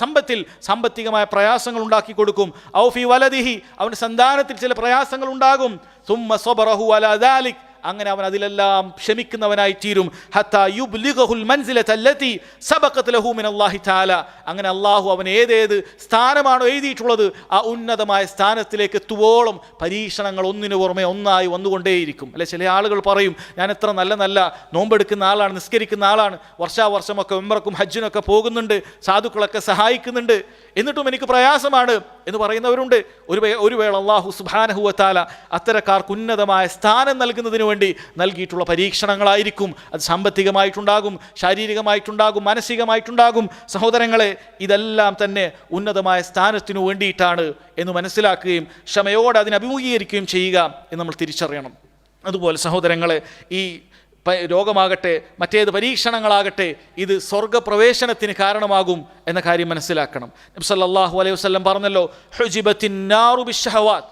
[SPEAKER 1] സമ്പത്തിൽ സാമ്പത്തികമായ പ്രയാസങ്ങൾ ഉണ്ടാക്കി കൊടുക്കും. ഔ ഫി വലദിഹി, അവൻ്റെ സന്താനത്തിൽ ചില പ്രയാസങ്ങൾ ഉണ്ടാകും. സുമ്മ സബറഹു അലാ ദാലിക്, അങ്ങനെ അവൻ അതിലെല്ലാം ക്ഷമിക്കുന്നവനായി തീരും. ഹത്താ യുബ്ലിഗഹുൽ മൻസിലത അല്ലതി സബഖത് ലഹു മിനല്ലാഹി തആല, അങ്ങനെ അല്ലാഹു അവൻ ഏതേത് സ്ഥാനമാണോ എഴുതിയിട്ടുള്ളത് ആ ഉന്നതമായ സ്ഥാനത്തിലേക്ക് എത്തുവോളം പരീക്ഷണങ്ങൾ ഒന്നിനു പുറമെ ഒന്നായി വന്നുകൊണ്ടേയിരിക്കും. അല്ലെ, ചില ആളുകൾ പറയും, ഞാൻ എത്ര നല്ല നോമ്പെടുക്കുന്ന ആളാണ്, നിസ്കരിക്കുന്ന ആളാണ്, വർഷാവർഷമൊക്കെ ഉംറക്കും ഹജ്ജിനൊക്കെ പോകുന്നുണ്ട്, സാധുക്കളൊക്കെ സഹായിക്കുന്നുണ്ട്, എന്നിട്ടും എനിക്ക് പ്രയാസമാണ് എന്ന് പറയുന്നവരുണ്ട്. ഒരു വേള അല്ലാഹു സുബ്ഹാനഹു വ തആല അത്തരക്കാർക്ക് ഉന്നതമായ സ്ഥാനം നൽകുന്നതിന് വേണ്ടി നൽകിയിട്ടുള്ള പരീക്ഷണങ്ങളായിരിക്കും. അത് സാമ്പത്തികമായിട്ടുണ്ടാകും, ശാരീരികമായിട്ടുണ്ടാകും, മാനസികമായിട്ടുണ്ടാകും. സഹോദരങ്ങളെ, ഇതെല്ലാം തന്നെ ഉന്നതമായ സ്ഥാനത്തിനു വേണ്ടിയിട്ടാണ് എന്ന് മനസ്സിലാക്കുകയും ക്ഷമയോടെ അതിനെ അഭിമുഖീകരിക്കുകയും ചെയ്യുക എന്ന് നമ്മൾ തിരിച്ചറിയണം. അതുപോലെ സഹോദരങ്ങളെ, ഈ രോഗമാകട്ടെ മറ്റേത് പരീക്ഷണങ്ങളാകട്ടെ ഇത് സ്വർഗ്ഗപ്രവേശനത്തിന് കാരണമാകും എന്ന കാര്യം മനസ്സിലാക്കണം. നബി സല്ലല്ലാഹു അലൈഹി വസല്ലം പറഞ്ഞല്ലോ, ഹുജിബത്തിൻ നാറു ബിശ്ശഹവാത്ത്,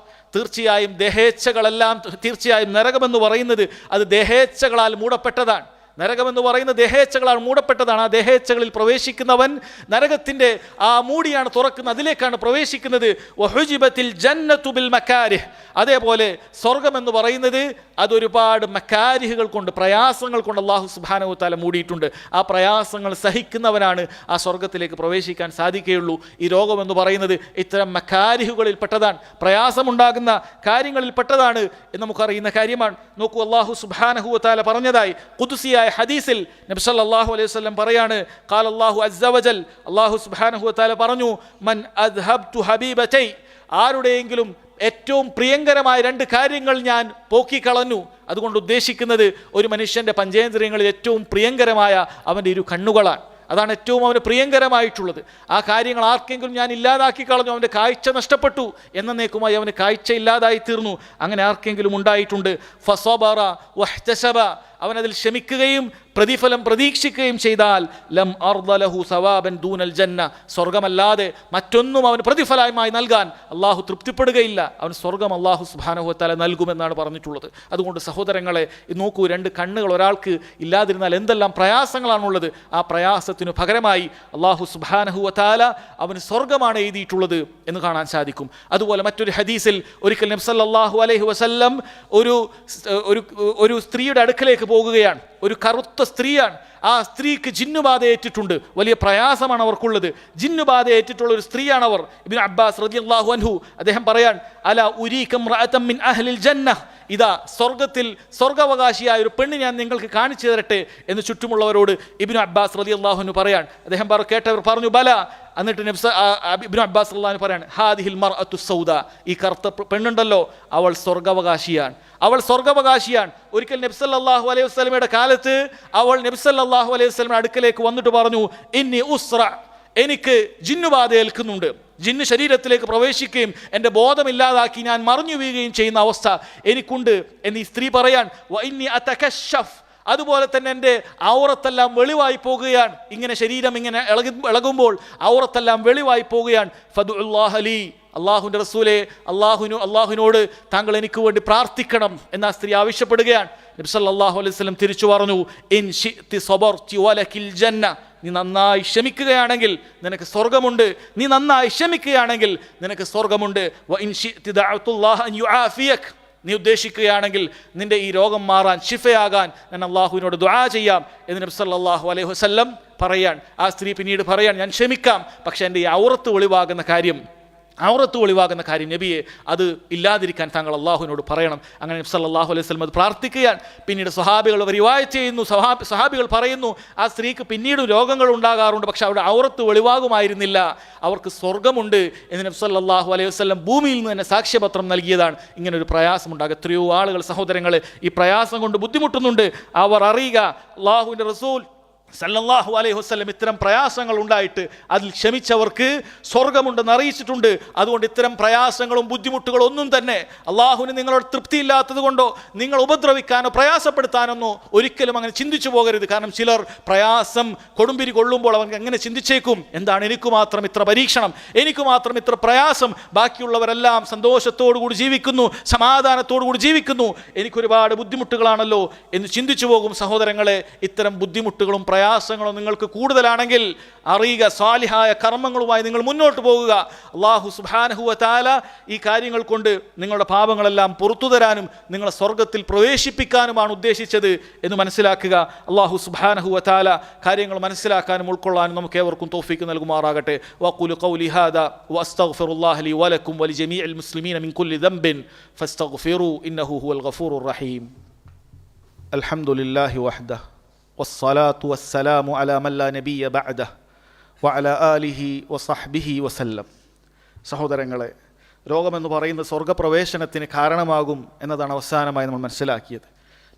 [SPEAKER 1] തീർച്ചയായും നരകമെന്ന് പറയുന്നത് അത് ദേഹേച്ഛകളാൽ മൂടപ്പെട്ടതാണ്. നരകമെന്ന് പറയുന്ന ദേഹേച്ഛകളാൽ മൂടപ്പെട്ടതാണ്. ആ ദേഹേച്ഛകളിൽ പ്രവേശിക്കുന്നവൻ നരകത്തിൻ്റെ ആ മൂടിയാണ് തുറക്കുന്നത്, അതിലേക്കാണ് പ്രവേശിക്കുന്നത്. വഹുജിബത്തിൽ ജന്നത്തു ബിൽ മക്കാരിഹ്, അതേപോലെ സ്വർഗമെന്ന് പറയുന്നത് അതൊരുപാട് മക്കാരിഹുകൾ കൊണ്ട്, പ്രയാസങ്ങൾ കൊണ്ട് അല്ലാഹു സുബ്ഹാനഹു വ തആല മൂടിയിട്ടുണ്ട്. ആ പ്രയാസങ്ങൾ സഹിക്കുന്നവനാണ് ആ സ്വർഗത്തിലേക്ക് പ്രവേശിക്കാൻ സാധിക്കുകയുള്ളൂ. ഈ രോഗമെന്ന് പറയുന്നത് ഇത്തരം മക്കാരിഹുകളിൽ പെട്ടതാണ്, പ്രയാസമുണ്ടാകുന്ന കാര്യങ്ങളിൽ പെട്ടതാണ് എന്ന് നമുക്കറിയുന്ന കാര്യമാണ്. നോക്കൂ, അല്ലാഹു സുബ്ഹാനഹു വ തആല പറഞ്ഞതായി ഖുദ്സിയായ ഹദീസിൽ നബി സല്ലല്ലാഹു അലൈഹി വസല്ലം പറയാണ്, ഖാല അല്ലാഹു അസ്സ വജൽ, അല്ലാഹു സുബ്ഹാനഹു വ തആല പറഞ്ഞു, മൻ അദ്ഹബ്തു ഹബീബതൈ, ആരുടെയെങ്കിലും ഏറ്റവും പ്രിയങ്കരമായ രണ്ട് കാര്യങ്ങൾ ഞാൻ പോക്കിക്കളഞ്ഞു. അതുകൊണ്ട് ഉദ്ദേശിക്കുന്നത് ഒരു മനുഷ്യൻ്റെ പഞ്ചേന്ദ്രിയങ്ങളിൽ ഏറ്റവും പ്രിയങ്കരമായ അവൻ്റെ ഇരു കണ്ണുകളാണ്. അതാണ് ഏറ്റവും അവന് പ്രിയങ്കരമായിട്ടുള്ളത്. ആ കാര്യങ്ങൾ ആർക്കെങ്കിലും ഞാൻ ഇല്ലാതാക്കി കളഞ്ഞു, അവൻ്റെ കാഴ്ച നഷ്ടപ്പെട്ടു, എന്നേക്കുമായി അവന് കാഴ്ച ഇല്ലാതായി തീർന്നു, അങ്ങനെ ആർക്കെങ്കിലും ഉണ്ടായിട്ടുണ്ട്. ഫസബറ വഹ്തസബ, അവനതിൽ ക്ഷമിക്കുകയും പ്രതിഫലം പ്രതീക്ഷിക്കുകയും ചെയ്താൽ ലം അർദലഹു സവാബൻ ദൂനൽ ജന്ന, സ്വർഗമല്ലാതെ മറ്റൊന്നും അവന് പ്രതിഫലമായി നൽകാൻ അള്ളാഹു തൃപ്തിപ്പെടുകയില്ല. അവൻ സ്വർഗം അള്ളാഹു സുബ്ഹാനഹു വ തആല നൽകുമെന്നാണ് പറഞ്ഞിട്ടുള്ളത്. അതുകൊണ്ട് സഹോദരങ്ങളെ, നോക്കൂ, രണ്ട് കണ്ണുകൾ ഒരാൾക്ക് ഇല്ലാതിരുന്നാൽ എന്തെല്ലാം പ്രയാസങ്ങളാണുള്ളത്. ആ പ്രയാസത്തിനു പകരമായി അള്ളാഹു സുബ്ഹാനഹു വ തആല അവന് സ്വർഗമാണ് എഴുതിയിട്ടുള്ളത് എന്ന് കാണാൻ സാധിക്കും. അതുപോലെ മറ്റൊരു ഹദീസിൽ ഒരിക്കൽ നബി സല്ലല്ലാഹു അലൈഹി വസല്ലം ഒരു സ്ത്രീയുടെ അടുക്കലേക്ക് പോകുകയാണ്. ഒരു കറുത്ത സ്ത്രീയാണ്. ആ സ്ത്രീക്ക് ജിന്നുബാധ ഏറ്റിട്ടുണ്ട്, വലിയ പ്രയാസമാണ് അവർക്കുള്ളത്. ജിന്നുബാധ ഏറ്റിട്ടുള്ള ഒരു സ്ത്രീയാണ് അവർ. ഇബ്നു അബ്ബാസ് റളിയല്ലാഹു അൻഹു അദ്ദേഹം പറയാൻ, അലാ ഉരീകം റഅതൻ മിൻ അഹ്ലിൽ ജന്നഹ്, ഇതാ സ്വർഗത്തിൽ സ്വർഗാവകാശിയായ ഒരു പെണ്ണ് ഞാൻ നിങ്ങൾക്ക് കാണിച്ചു തരട്ടെ എന്ന് ചുറ്റുമുള്ളവരോട് ഇബ്നു അബ്ബാസ് റളിയല്ലാഹു അൻഹു പറയാൻ. അദ്ദേഹം കേട്ടവർ പറഞ്ഞു, ബല. എന്നിട്ട് ഇബ്നു അബ്ബാസ് റളിയല്ലാഹു അൻഹു പറയാണ്, ഹാദിഹിൽ മർഅത്തു സൗദ, ഈ കറുത്ത പെണ്ണുണ്ടല്ലോ അവൾ സ്വർഗാവകാശിയാണ്, അവൾ സ്വർഗാവകാശിയാണ്. ഒരിക്കൽ നബി സല്ലല്ലാഹു അലൈഹി വസല്ലമയുടെ കാലത്ത് അവൾ നബി സല്ലല്ലാഹു അലൈഹി വസല്ലമയുടെ അടുക്കലേക്ക് വന്നിട്ട് പറഞ്ഞു, ഇന്നി ഉസ്ര, എനിക്ക് ജിന്നുബാധ ഏൽക്കുന്നുണ്ട്, ജിന്ന് ശരീരത്തിലേക്ക് പ്രവേശിക്കുകയും എൻ്റെ ബോധമില്ലാതാക്കി ഞാൻ മറിഞ്ഞു വീഴുകയും ചെയ്യുന്ന അവസ്ഥ എനിക്കുണ്ട് എന്ന് ഈ സ്ത്രീ പറയാൻ. വഇന്നി അതകശഫ്, അതുപോലെ തന്നെ എൻ്റെ ഔറത്തെല്ലാം വെളിവായി പോകുകയാണ്. ഇങ്ങനെ ശരീരം ഇങ്ങനെ ഇളകുമ്പോൾ ഔറത്തെല്ലാം വെളിവായി പോകുകയാണ്. ഫദുല്ലാഹ ലീ, അള്ളാഹുവിൻ്റെ റസൂലെ, അള്ളാഹുവിനോട് താങ്കൾ എനിക്ക് വേണ്ടി പ്രാർത്ഥിക്കണം എന്ന് ആ സ്ത്രീ ആവശ്യപ്പെടുകയാണ്. നബി സല്ലല്ലാഹു അലൈഹി വസല്ലം തിരിച്ചു പറഞ്ഞു, ഇൻ ശിഅ്തി സബർതി വലകിൽ ജന്ന, നീ നന്നായി ക്ഷമിക്കുകയാണെങ്കിൽ നിനക്ക് സ്വർഗമുണ്ട്, നീ നന്നായി ക്ഷമിക്കുകയാണെങ്കിൽ നിനക്ക് സ്വർഗമുണ്ട്. വ ഇൻ ശിഅ്തി ദഅഉതുല്ലാഹ അൻ യുആഫിയക്, നീ ഉദ്ദേശിക്കുകയാണെങ്കിൽ നിന്റെ ഈ രോഗം മാറാൻ, ശിഫയാകാൻ ഞാൻ അള്ളാഹുവിനോട് ദുആ ചെയ്യാം എന്ന് നബി സല്ലല്ലാഹു അലൈഹി വസല്ലം പറയാൻ. ആ സ്ത്രീ പിന്നീട് പറയാൻ, ഞാൻ ക്ഷമിക്കാം, പക്ഷേ എൻ്റെ ഈ ഔറത്ത് വെളിവാകുന്ന കാര്യം നബിയെ അത് ഇല്ലാതിരിക്കാൻ താങ്കൾ അള്ളാഹുവിനോട് പറയണം. അങ്ങനെ നബി സല്ലല്ലാഹു അലൈഹി വസല്ലം അത് പ്രാർത്ഥിക്കുകയാണ്. പിന്നീട് സ്വഹാബികൾ റിവായത്ത് ചെയ്യുന്നു, സ്വഹാബികൾ പറയുന്നു, ആ സ്ത്രീക്ക് പിന്നീട് രോഗങ്ങൾ ഉണ്ടാകാറുണ്ട്, പക്ഷെ അവരുടെ ഔറത്ത് വെളിവാകുമായിരുന്നില്ല, അവർക്ക് സ്വർഗമുണ്ട് എന്ന് നബി സല്ലല്ലാഹു അലൈഹി വസല്ലം ഭൂമിയിൽ നിന്ന് തന്നെ സാക്ഷ്യപത്രം നൽകിയതാണ്. ഇങ്ങനെ ഒരു പ്രയാസമുണ്ടാകും. എത്രയോ ആളുകൾ സഹോദരങ്ങളെ ഈ പ്രയാസം കൊണ്ട് ബുദ്ധിമുട്ടുന്നുണ്ട്. അവർ അറിയുക, അള്ളാഹുവിൻ്റെ റസൂൽ സല്ലല്ലാഹു അലൈഹി വസല്ലം ഇത്തരം പ്രയാസങ്ങൾ ഉണ്ടായിട്ട് അതിൽ ക്ഷമിച്ചവർക്ക് സ്വർഗമുണ്ടെന്ന് അറിയിച്ചിട്ടുണ്ട്. അതുകൊണ്ട് ഇത്തരം പ്രയാസങ്ങളും ബുദ്ധിമുട്ടുകളും ഒന്നും തന്നെ അള്ളാഹുവിന് നിങ്ങളോട് തൃപ്തിയില്ലാത്തത് കൊണ്ടോ നിങ്ങൾ ഉപദ്രവിക്കാനോ പ്രയാസപ്പെടുത്താനൊന്നോ ഒരിക്കലും അങ്ങനെ ചിന്തിച്ചു പോകരുത്. കാരണം ചിലർ പ്രയാസം കൊടുമ്പിരി കൊള്ളുമ്പോൾ അവർക്ക് എങ്ങനെ ചിന്തിച്ചേക്കും, എന്താണ് എനിക്ക് മാത്രം ഇത്ര പരീക്ഷണം, എനിക്ക് മാത്രം ഇത്ര പ്രയാസം, ബാക്കിയുള്ളവരെല്ലാം സന്തോഷത്തോടു കൂടി ജീവിക്കുന്നു, സമാധാനത്തോടു കൂടി ജീവിക്കുന്നു, എനിക്കൊരുപാട് ബുദ്ധിമുട്ടുകളാണല്ലോ എന്ന് ചിന്തിച്ചു പോകും. സഹോദരങ്ങളെ, ഇത്തരം ബുദ്ധിമുട്ടുകളും പ്രയാസങ്ങളും നിങ്ങൾക്ക് കൂടുതലാണെങ്കിൽ അറിയുക, സ്വാലിഹായ കർമ്മങ്ങളുമായി നിങ്ങൾ മുന്നോട്ട് പോകുക. അല്ലാഹു സുബ്ഹാനഹു വ തആല ഈ കാര്യങ്ങൾ കൊണ്ട് നിങ്ങളുടെ പാപങ്ങളെല്ലാം പുറത്തു തരാനും നിങ്ങളെ സ്വർഗത്തിൽ പ്രവേശിപ്പിക്കാനുമാണ് ഉദ്ദേശിച്ചത് എന്ന് മനസ്സിലാക്കുക. അല്ലാഹു സുബ്ഹാനഹു വ തആല കാര്യങ്ങൾ മനസ്സിലാക്കാനും ഉൾക്കൊള്ളാനും നമുക്ക് ഏവർക്കും തൗഫീഖ് നൽകുമാറാകട്ടെ. വഖൂലു ഖൗലി ഹാദാ വഅസ്തഗ്ഫിറുല്ലാഹ ലി വലക്കും വലിജമീഇൽ മുസ്ലിമീന മിൻ കുല്ലി ദംബിൻ ഫസ്തഗ്ഫിറൂ ഇന്നഹു ഹുവൽ ഗഫൂറുർ റഹീം. അൽഹംദുലില്ലാഹി വഹ്ദഹു വസ്സലാത്തു വസ്സലാമു അലാ മൻ ലാ നബിയ്യ ബഅദഹു വഅലാ ആലിഹി വസഹ്ബിഹി വസല്ലം. സഹോദരങ്ങളെ, രോഗമെന്ന് പറയുന്നത് സ്വർഗപ്രവേശനത്തിന് കാരണമാകും എന്നതാണ് അവസാനമായി നമ്മൾ മനസ്സിലാക്കിയത്.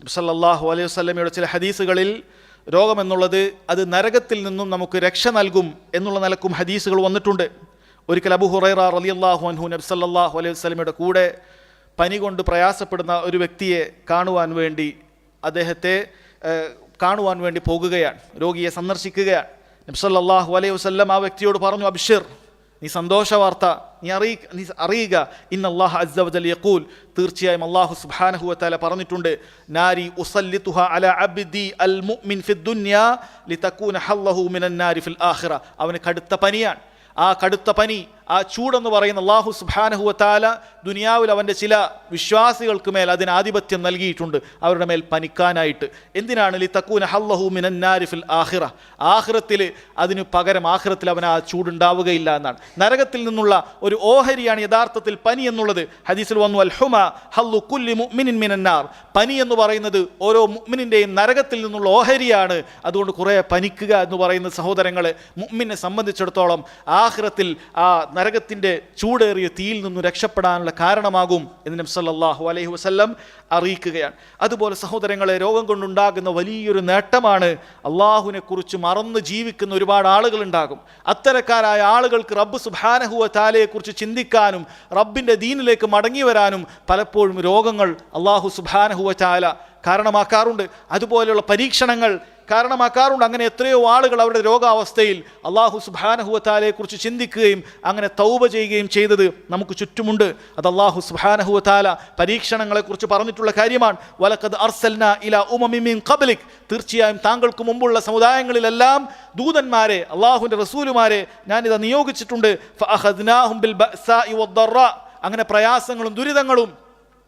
[SPEAKER 1] നബി സല്ലല്ലാഹു അലൈഹി വസല്ലമയുടെ ചില ഹദീസുകളിൽ രോഗമെന്നുള്ളത് അത് നരകത്തിൽ നിന്നും നമുക്ക് രക്ഷ നൽകും എന്നുള്ള നിലക്കും ഹദീസുകൾ വന്നിട്ടുണ്ട്. ഒരിക്കൽ അബൂ ഹുറൈറ റളിയല്ലാഹു അൻഹു നബി സല്ലല്ലാഹു അലൈഹി വസല്ലമയുടെ കൂടെ പനി കൊണ്ട് പ്രയാസപ്പെടുന്ന ഒരു വ്യക്തിയെ കാണുവാൻ വേണ്ടി പോകുകയാണ്, രോഗിയെ സന്ദർശിക്കുകയാണ്. നബി സല്ലല്ലാഹു അലൈഹി വസല്ലം ആ വ്യക്തിയോട് പറഞ്ഞു, അബ്ശിർ, നീ സന്തോഷ വാർത്ത നീ അറിയുക, ഇന്നല്ലാഹ അസ്സ വജൽ യഖൂൽ, തീർച്ചയായും അല്ലാഹു സുബ്ഹാനഹു വ തആല പറഞ്ഞിട്ടുണ്ട്, നാരി ഉസല്ലിതുഹ അലാ അബ്ദി അൽ മുഅ്മിൻ ഫി ദുനിയ ലിതകൂന ഹല്ലഹു മിനൻ നാരി ഫിൽ ആഖിറ. അവന് കടുത്ത പനിയാണ്. ആ കടുത്ത പനി, ആ ചൂടെന്ന് പറയുന്ന അല്ലാഹു സുബ്ഹാനഹു വ തആല ദുനിയാവിൽ അവൻ്റെ ചില വിശ്വാസികൾക്ക് മേൽ അതിന് ആധിപത്യം നൽകിയിട്ടുണ്ട്, അവരുടെ മേൽ പനിക്കാനായിട്ട്. എന്തിനാണ്? ലിതകൂന ഹല്ലഹു മിനൻ നാരി ഫിൽ ആഖിറ. ആഖിറത്തിൽ അതിന് പകരം ആഖിറത്തിൽ അവന് ആ ചൂടുണ്ടാവുകയില്ല എന്നാണ്. നരകത്തിൽ നിന്നുള്ള ഒരു ഓഹരിയാണ് യഥാർത്ഥത്തിൽ പനി എന്നുള്ളത്. ഹദീസിൽ വന്നു, അൽ ഹുമ ഹല്ലു കുല്ലി മുഅ്മിനിൻ മിനൻ നാർ. പനി എന്ന് പറയുന്നത് ഓരോ മുഅ്മിനിൻ്റെയും നരകത്തിൽ നിന്നുള്ള ഓഹരിയാണ്. അതുകൊണ്ട് കുറേ പനിക്കുക എന്ന് പറയുന്ന സഹോദരങ്ങളെ, മുഅ്മിനെ സംബന്ധിച്ചിടത്തോളം ആഖിറത്തിൽ ആ നരകത്തിൻ്റെ ചൂടേറിയ തീയിൽ നിന്നും രക്ഷപ്പെടാനുള്ള കാരണമാകും എന്ന് നബി സല്ലല്ലാഹു അലൈഹി വസല്ലം അറിയിക്കുകയാണ്. അതുപോലെ സഹോദരങ്ങളെ, രോഗം കൊണ്ടുണ്ടാകുന്ന വലിയൊരു നേട്ടമാണ് അള്ളാഹുവിനെ കുറിച്ച് മറന്ന് ജീവിക്കുന്ന ഒരുപാട് ആളുകളുണ്ടാകും. അത്തരക്കാരായ ആളുകൾക്ക് റബ്ബ് സുബ്ഹാനഹു വ തആലയെ കുറിച്ച് ചിന്തിക്കാനും റബ്ബിൻ്റെ ദീനിലേക്ക് മടങ്ങി വരാനും പലപ്പോഴും രോഗങ്ങൾ അള്ളാഹു സുബ്ഹാനഹു വ തആല കാരണമാക്കാറുണ്ട്. അതുപോലെയുള്ള പരീക്ഷണങ്ങൾ കാരണമാക്കാറുണ്ട്. അങ്ങനെ എത്രയോ ആളുകൾ അവരുടെ രോഗാവസ്ഥയിൽ അല്ലാഹു സുബ്ഹാനഹു വ തആലയെ കുറിച്ച് ചിന്തിക്കുകയും അങ്ങനെ തൗബ ചെയ്യുകയും ചെയ്തത് നമുക്ക് ചുറ്റുമുണ്ട്. അത് അല്ലാഹു സുബ്ഹാനഹു വ തആല പരീക്ഷണങ്ങളെക്കുറിച്ച് പറഞ്ഞിട്ടുള്ള കാര്യമാണ്. വലഖദ് അർസൽനാ ഇലാ ഉമമിൻ മിൻ ഖബ്ലിക്, തീർച്ചയായും താങ്കൾക്ക് മുമ്പുള്ള സമുദായങ്ങളിലെല്ലാം ദൂതന്മാരെ, അല്ലാഹുവിൻ്റെ റസൂലുമാരെ ഞാനിതാ നിയോഗിച്ചിട്ടുണ്ട്. ഫഅഖദ്നാഹും ബിൽ ബഅസാഇ വദ്ദറാ, അങ്ങനെ പ്രയാസങ്ങളും ദുരിതങ്ങളും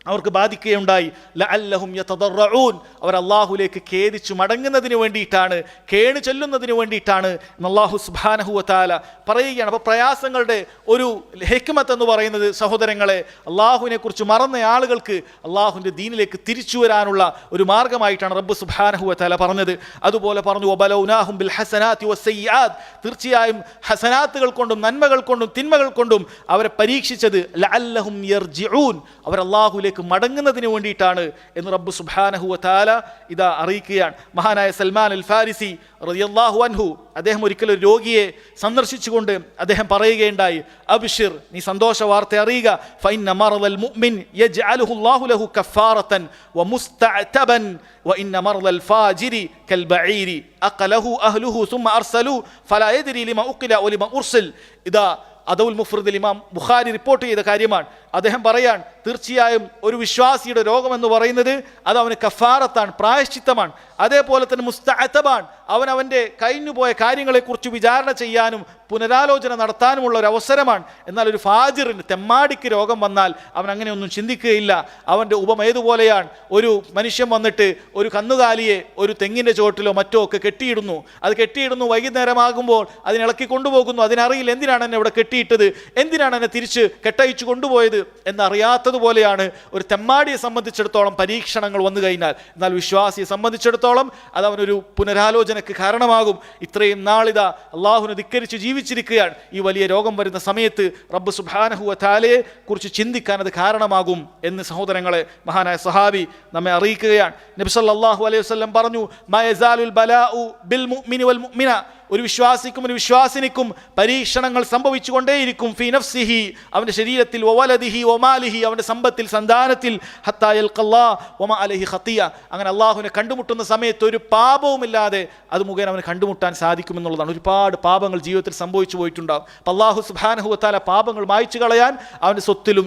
[SPEAKER 1] അവർക്ക് ബാധിക്കുകയുണ്ടായി. ലഅല്ലഹും യതദറഊൻ, അവർ അല്ലാഹുവിലേക്ക് ഖേദിച്ചു മടങ്ങുന്നതിന് വേണ്ടിയിട്ടാണ്, കേണു ചെല്ലുന്നതിന് വേണ്ടിയിട്ടാണ് അല്ലാഹു സുബ്ഹാനഹു വ തആല പറയുകയാണ്. അപ്പോൾ പ്രയാസങ്ങളുടെ ഒരു ഹിക്മത്ത് എന്ന് പറയുന്നത് സഹോദരങ്ങളെ, അല്ലാഹുവിനെ കുറിച്ച് മറന്ന ആളുകൾക്ക് അല്ലാഹുവിൻ്റെ ദീനിലേക്ക് തിരിച്ചു വരാനുള്ള ഒരു മാർഗമായിട്ടാണ് റബ്ബ് സുബ്ഹാനഹു വ തആല പറഞ്ഞത്. അതുപോലെ പറഞ്ഞു, വബലൗനാഹും ബിൽ ഹസനാതി വസ്സയ്യിആത്, തീർച്ചയായും ഹസനാത്തുകൾ കൊണ്ടും നന്മകൾ കൊണ്ടും തിന്മകൾ കൊണ്ടും അവരെ പരീക്ഷിച്ചത് ലഅല്ലഹും യർജിഊൻ, അവർ അല്ലാഹുവിലേക്ക് മടങ്ങുന്നതിന് വേണ്ടിയിട്ടാണ് എന്ന് റബ്ബ് സുബ്ഹാനഹു വ തആല ഇതാ അറിയിക്കുകയാണ്. മഹാനായ സൽമാൻ അൽ ഫാരിസി റളിയല്ലാഹു അൻഹു, അദ്ദേഹം ഒരിക്കൽ ഒരു രോഗിയെ സന്ദർശിച്ചുകൊണ്ട് അദ്ദേഹം പറയുകയുണ്ടായി, അബ്ശിർ, നീ സന്തോഷ വാർത്ത അറിയുക, ഫഇന്ന മർളൽ മുഅ്മിൻ യജ്അലുഹു അല്ലാഹു ലഹു കഫാറതൻ വമുസ്തഅതബൻ വഇന്ന മർളൽ ഫാജിരി കൽബഈരി അഖലഹു അഹ്ലുഹു സുമ്മ അർസലു ഫലാ യദ്രി ലിമാ ഉഖില വലിമാ ഉർസിൽ. ഇതാ അദവുൽ മുഫ്രദിൽ ഇമാം ബുഖാരി റിപ്പോർട്ട് ചെയ്ത കാര്യമാണ്. അദ്ദേഹം പറയാൻ, തീർച്ചയായും ഒരു വിശ്വാസിയുടെ രോഗമെന്ന് പറയുന്നത് അത് അവന് കഫാറത്താണ്, പ്രായശ്ചിത്തമാണ്. അതേപോലെ തന്നെ മുസ്തഅതബാൻ, അവൻ്റെ കഴിഞ്ഞുപോയ കാര്യങ്ങളെക്കുറിച്ച് വിചാരണ ചെയ്യാനും പുനരാലോചന നടത്താനുമുള്ള ഒരു അവസരമാണ്. എന്നാൽ ഒരു ഫാജിറിന്, തെമ്മാടിക്ക് രോഗം വന്നാൽ അവൻ അങ്ങനെയൊന്നും ചിന്തിക്കുകയില്ല. അവൻ്റെ ഉപമ ഏതുപോലെയാണ്, ഒരു മനുഷ്യൻ വന്നിട്ട് ഒരു കന്നുകാലിയെ ഒരു തെങ്ങിൻ്റെ ചോട്ടിലോ മറ്റോ ഒക്കെ കെട്ടിയിടുന്നു. അത് കെട്ടിയിടുന്നു, വൈകുന്നേരമാകുമ്പോൾ അതിനിളക്കി കൊണ്ടുപോകുന്നു. അതിനറിയില്ല എന്തിനാണ് എന്നെ ഇവിടെ കെട്ടിയിട്ടത്, എന്തിനാണ് എന്നെ തിരിച്ച് കെട്ടയച്ചു കൊണ്ടുപോയത്. എന്നറിയാത്തതുപോലെയാണ് ഒരു തെമ്മാടിയെ സംബന്ധിച്ചിടത്തോളം പരീക്ഷണങ്ങൾ വന്നു കഴിഞ്ഞാൽ. എന്നാൽ വിശ്വാസിയെ സംബന്ധിച്ചിടത്തോളം അത് അവനൊരു പുനരാലോചനയ്ക്ക് കാരണമാകും. ഇത്രയും നാളിതാ അള്ളാഹുവിനെ ധിക്കരിച്ച് ജീവിച്ചിരിക്കുകയാണ്, ഈ വലിയ രോഗം വരുന്ന സമയത്ത് റബ്ബ് സുബ്ഹാനഹു വ തആലയെ കുറിച്ച് ചിന്തിക്കാൻ അത് കാരണമാകും എന്ന് സഹോദരങ്ങളെ മഹാനായ സഹാബി നമ്മെ അറിയിക്കുകയാണ്. നബി സല്ലല്ലാഹു അലൈഹി വസല്ലം പറഞ്ഞു, മാ യസാലുൽ ബലാഉ ബിൽ മുഅ്മിനി വൽ മുഅ്മിന, ഒരു വിശ്വാസിക്കും ഒരു വിശ്വാസിനിക്കും പരീക്ഷണങ്ങൾ സംഭവിച്ചുകൊണ്ടേയിരിക്കും. ഫീ നഫ്സിഹി, അവൻ്റെ ശരീരത്തിൽ, വവലദിഹി വമാലിഹി, അവൻ്റെ സമ്പത്തിൽ, സന്താനത്തിൽ, ഹത്താ യൽഖല്ലാഹ് വമാ അലൈഹി ഖത്തിയ, അങ്ങനെ അള്ളാഹുവിനെ കണ്ടുമുട്ടുന്ന സമയത്ത് ഒരു പാപവുമില്ലാതെ അത് മുഖേന അവന് കണ്ടുമുട്ടാൻ സാധിക്കുമെന്നുള്ളതാണ്. ഒരുപാട് പാപങ്ങൾ ജീവിതത്തിൽ സംഭവിച്ചു പോയിട്ടുണ്ടാകും. അപ്പം അള്ളാഹു സുബ്ഹാനഹു വ തആല പാപങ്ങൾ മായ്ച്ചു കളയാൻ അവൻ്റെ സ്വത്തിലും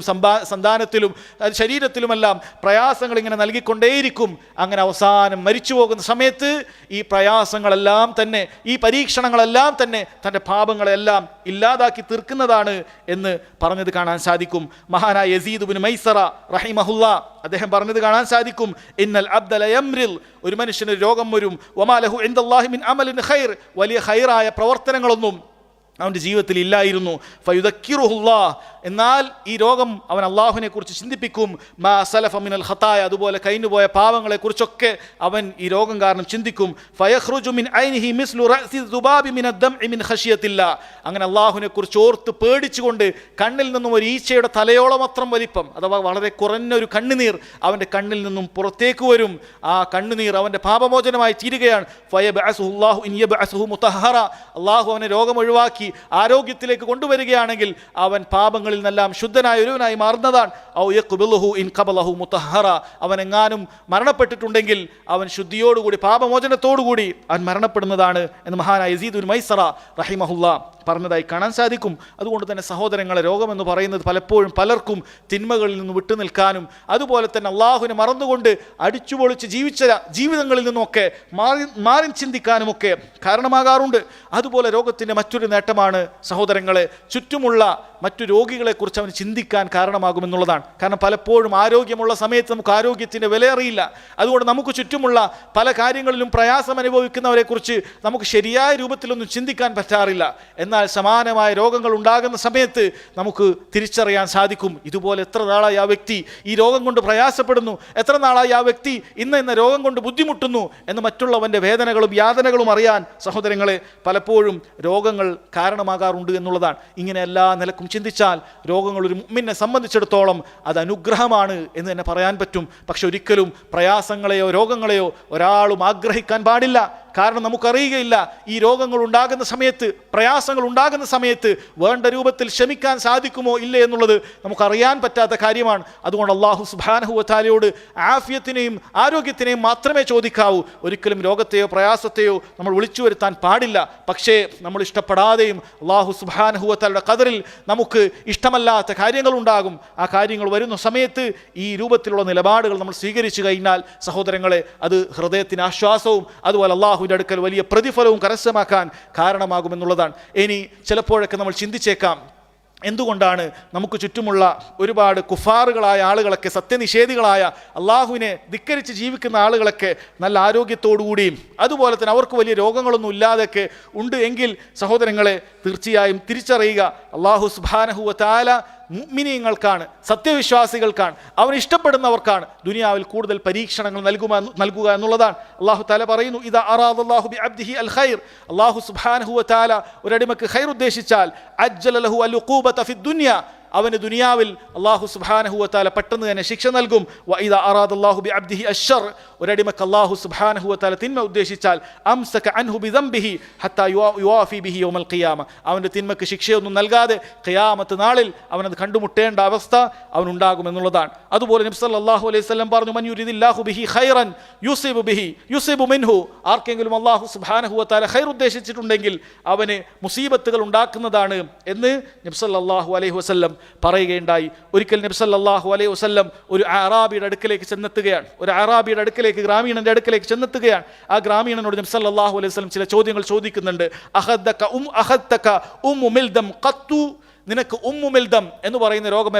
[SPEAKER 1] സന്താനത്തിലും ശരീരത്തിലുമെല്ലാം പ്രയാസങ്ങൾ ഇങ്ങനെ നൽകിക്കൊണ്ടേയിരിക്കും. അങ്ങനെ അവസാനം മരിച്ചു പോകുന്ന സമയത്ത് ഈ പ്രയാസങ്ങളെല്ലാം തന്നെ, ഈ പരീക്ഷണങ്ങളെല്ലാം തന്നെ തൻ്റെ പാപങ്ങളെല്ലാം ഇല്ലാതാക്കി തീർക്കുന്നതാണ് എന്ന് പറഞ്ഞത് കാണാൻ സാധിക്കും. മഹാനായ യസീദ് ഇബ്നു മൈസറ റഹിമഹുല്ലാ അദ്ദേഹം പറഞ്ഞത് കാണാൻ സാധിക്കും, ഇന്നൽ അബ്ദല യംറിൽ, ഒരു മനുഷ്യന് രോഗം വരും, വമാ ലഹു ഇൻദല്ലാഹി മിൻ അമലിൻ ഖൈർ, വലിയ ഖൈറായ പ്രവർത്തനങ്ങളൊന്നും അവൻ്റെ ജീവിതത്തിൽ ഇല്ലായിരുന്നു. ഫയുദക്കിറുഹുല്ലാഹ്, എന്നാൽ ഈ രോഗം അവൻ അള്ളാഹുവിനെ കുറിച്ച് ചിന്തിപ്പിക്കും. മാ സലഫ മിനൽ ഖതായ, അതുപോലെ കഴിഞ്ഞുപോയ പാവങ്ങളെ കുറിച്ചൊക്കെ അവൻ ഈ രോഗം കാരണം ചിന്തിക്കും. ഫയഖ്റുജു മിൻ ഐനിഹി മിസ്ലു റഅസി ദുബാബി മിൻ അദ്ദംഇ മിൻ ഖശിയത്തില്ലാ, അങ്ങനെ അള്ളാഹുവിനെ കുറിച്ച് ഓർത്ത് പേടിച്ചുകൊണ്ട് കണ്ണിൽ നിന്നും ഒരു ഈച്ചയുടെ തലയോളം അത്രം വലിപ്പം, അഥവാ വളരെ കുറഞ്ഞൊരു കണ്ണുനീർ അവൻ്റെ കണ്ണിൽ നിന്നും പുറത്തേക്ക് വരും. ആ കണ്ണുനീർ അവൻ്റെ പാപമോചനമായി തീരുകയാണ്. ഫയബ്അസുഹുല്ലാഹു ഇൻ യബ്അസുഹു മുതഹറ, അള്ളാഹു അവനെ രോഗം ഒഴിവാക്കി ആരോഗ്യത്തിലേക്ക് കൊണ്ടുവരികയാണെങ്കിൽ അവൻ പാപങ്ങളിൽ നിന്നെല്ലാം ശുദ്ധനായ ഒരുവനായി മാറുന്നതാണ്. ഔ യഖ്ബിലുഹു ഇൻ ഖബലഹു മുതഹറ, അവൻ എങ്ങാനും മരണപ്പെട്ടിട്ടുണ്ടെങ്കിൽ അവൻ ശുദ്ധിയോടുകൂടി പാപമോചനത്തോടുകൂടി അവൻ മരണപ്പെടുന്നതാണ് എന്ന് മഹാനായ യസീദ് ഇബ്നു മൈസറ റഹിമഹുല്ലാ പറഞ്ഞതായി കാണാൻ സാധിക്കും. അതുകൊണ്ട് തന്നെ സഹോദരങ്ങളെ, രോഗമെന്ന് പറയുന്നത് പലപ്പോഴും പലർക്കും തിന്മകളിൽ നിന്ന് വിട്ടുനിൽക്കാനും അതുപോലെ തന്നെ അള്ളാഹുവിനെ മറന്നുകൊണ്ട് അടിച്ചുപൊളിച്ച് ജീവിച്ച ജീവിതങ്ങളിൽ നിന്നുമൊക്കെ മാറി ചിന്തിക്കാനുമൊക്കെ കാരണമാകാറുണ്ട്. അതുപോലെ രോഗത്തിൻ്റെ മറ്റൊരു നേട്ടമാണ് സഹോദരങ്ങളെ, ചുറ്റുമുള്ള മറ്റു രോഗികളെക്കുറിച്ച് അവന് ചിന്തിക്കാൻ കാരണമാകുമെന്നുള്ളതാണ്. കാരണം പലപ്പോഴും ആരോഗ്യമുള്ള സമയത്ത് നമുക്ക് ആരോഗ്യത്തിൻ്റെ വില അറിയില്ല. അതുകൊണ്ട് നമുക്ക് ചുറ്റുമുള്ള പല കാര്യങ്ങളിലും പ്രയാസം അനുഭവിക്കുന്നവരെക്കുറിച്ച് നമുക്ക് ശരിയായ രൂപത്തിലൊന്നും ചിന്തിക്കാൻ പറ്റാറില്ല. എന്നാൽ സമാനമായ രോഗങ്ങൾ ഉണ്ടാകുന്ന സമയത്ത് നമുക്ക് തിരിച്ചറിയാൻ സാധിക്കും, ഇതുപോലെ എത്ര നാളായി ആ വ്യക്തി ഈ രോഗം കൊണ്ട് പ്രയാസപ്പെടുന്നു, എത്ര നാളായി ആ വ്യക്തി ഇന്ന രോഗം കൊണ്ട് ബുദ്ധിമുട്ടുന്നു എന്ന് മറ്റുള്ളവൻ്റെ വേദനകളും യാതനകളും അറിയാൻ സഹോദരങ്ങളെ പലപ്പോഴും രോഗങ്ങൾ കാരണമാകാറുണ്ട് എന്നുള്ളതാണ്. ഇങ്ങനെ എല്ലാ നിലക്കും ചിന്തിച്ചാൽ രോഗങ്ങൾ ഒരു മുഅ്മിനെ സംബന്ധിച്ചിടത്തോളം അത് അനുഗ്രഹമാണ് എന്ന് തന്നെ പറയാൻ പറ്റും. പക്ഷെ ഒരിക്കലും പ്രയാസങ്ങളെയോ രോഗങ്ങളെയോ ഒരാളും ആഗ്രഹിക്കാൻ പാടില്ല. കാരണം നമുക്കറിയുകയില്ല ഈ രോഗങ്ങൾ ഉണ്ടാകുന്ന സമയത്ത്, പ്രയാസങ്ങൾ ഉണ്ടാകുന്ന സമയത്ത് വേണ്ട രൂപത്തിൽ ക്ഷമിക്കാൻ സാധിക്കുമോ ഇല്ലേ എന്നുള്ളത് നമുക്കറിയാൻ പറ്റാത്ത കാര്യമാണ്. അതുകൊണ്ട് അല്ലാഹു സുബ്ഹാനഹു വ തആലയോട് ആഫിയത്തിനെയും ആരോഗ്യത്തിനെയും മാത്രമേ ചോദിക്കാവൂ. ഒരിക്കലും രോഗത്തെയോ പ്രയാസത്തെയോ നമ്മൾ വിളിച്ചു വരുത്താൻ പാടില്ല. പക്ഷേ നമ്മൾ ഇഷ്ടപ്പെടാതെയും അല്ലാഹു സുബ്ഹാനഹു വ തആലയുടെ ഖദറിൽ നമുക്ക് ഇഷ്ടമല്ലാത്ത കാര്യങ്ങളുണ്ടാകും. ആ കാര്യങ്ങൾ വരുന്ന സമയത്ത് ഈ രൂപത്തിലുള്ള നിലപാടുകൾ നമ്മൾ സ്വീകരിച്ചു കഴിഞ്ഞാൽ സഹോദരങ്ങളെ അത് ഹൃദയത്തിന് ആശ്വാസവും അതുപോലെ അല്ലാഹുവിൻ്റെ അടുക്കൽ വലിയ പ്രതിഫലവും കരസ്ഥമാക്കാൻ കാരണമാകുമെന്നുള്ളതാണ്. ഇനി ചിലപ്പോഴൊക്കെ നമ്മൾ ചിന്തിച്ചേക്കാം, എന്തുകൊണ്ടാണ് നമുക്ക് ചുറ്റുമുള്ള ഒരുപാട് കുഫാറുകളായ ആളുകളൊക്കെ, സത്യനിഷേധികളായ അള്ളാഹുവിനെ ധിക്കരിച്ച് ജീവിക്കുന്ന ആളുകളൊക്കെ നല്ല ആരോഗ്യത്തോടുകൂടിയും അതുപോലെ തന്നെ അവർക്ക് വലിയ രോഗങ്ങളൊന്നും ഇല്ലാതെയൊക്കെ ഉണ്ട് എങ്കിൽ സഹോദരങ്ങളെ തീർച്ചയായും തിരിച്ചറിയുക, അള്ളാഹു സുബ്ഹാനഹു വ തആല മുഅ്മിനീങ്ങൾക്കാണ്, സത്യവിശ്വാസികൾക്കാണ്, അവൻ ഇഷ്ടപ്പെടുന്നവർക്കാണ് ദുനിയാവിൽ കൂടുതൽ പരീക്ഷണങ്ങൾ നൽകുക എന്നുള്ളതാണ്. അല്ലാഹു തആല പറയുന്നു, ഇദാ അറാദല്ലാഹു ബിഅബ്ദിഹി അൽ ഖൈർ, അല്ലാഹു സുബ്ഹാനഹു വ തആല ഒരടിമക്ക് ഖൈർ ഉദ്ദേശിച്ചാൽ അജ്ജല ലഹു അൽ ഉഖൂബത ഫിദ് ദുനിയ, അവന് ദുനിയാവിൽ അല്ലാഹു സുബ്ഹാനഹു വ തആല പെട്ടെന്ന് തന്നെ ശിക്ഷ നൽകും. വ ഇദാ അറാദല്ലാഹു ബിഅബ്ദിഹി അശ്ശർ, ഒരടിമക്ക് അല്ലാഹു സുബ്ഹാനഹു വ തആല തിന്മ ഉദ്ദേശിച്ചാൽ അംസക അൻഹു ബിദംബിഹി ഹത്താ യുവാഫി ബിഹി യൗമൽ ഖിയാമ, അവൻ്റെ തിന്മക്ക് ശിക്ഷയൊന്നും നൽകാതെ ഖിയാമത്ത് നാളിൽ അവനത് കണ്ടുമുട്ടേണ്ട അവസ്ഥ അവനുണ്ടാകുമെന്നുള്ളതാണ്. അതുപോലെ നബി സല്ലല്ലാഹു അലൈഹി വസല്ലം പറഞ്ഞു, മൻ യുരിദില്ലാഹു ബിഹി ഖൈറൻ യുസിബു മിൻഹു, ആർക്കെങ്കിലും അല്ലാഹു സുബ്ഹാനഹു വ തആല ഖൈർ ഉദ്ദേശിച്ചിട്ടുണ്ടെങ്കിൽ അവന് മുസീബത്തുകൾ ഉണ്ടാക്കുന്നതാണ് എന്ന് നബി സല്ലല്ലാഹു അലൈഹി വസല്ലം പറയുകയുണ്ടായി. ഒരിക്കൽ നബി സല്ലല്ലാഹു അലൈഹി വസല്ലം ഒരു അറാബിയുടെ അടുക്കലേക്ക് ചെന്നെത്തുകയാണ്. ഒരു അറാബിയുടെ അടുക്കലേക്ക്, ഗ്രാമീണന്റെ അടുക്കലേക്ക് ചെന്നെത്തുകയാണ്. ആ ഗ്രാമീണനോട് നബി സല്ലല്ലാഹു അലൈഹി വസല്ലം ചില ചോദ്യങ്ങൾ ചോദിക്കുന്നുണ്ട്. അഖദ്തക ഉമ്മു മിൽദം ഖത്തു, നിനക്ക് ഉമ്മുമിൽദം എന്ന് പറയുന്ന രോഗം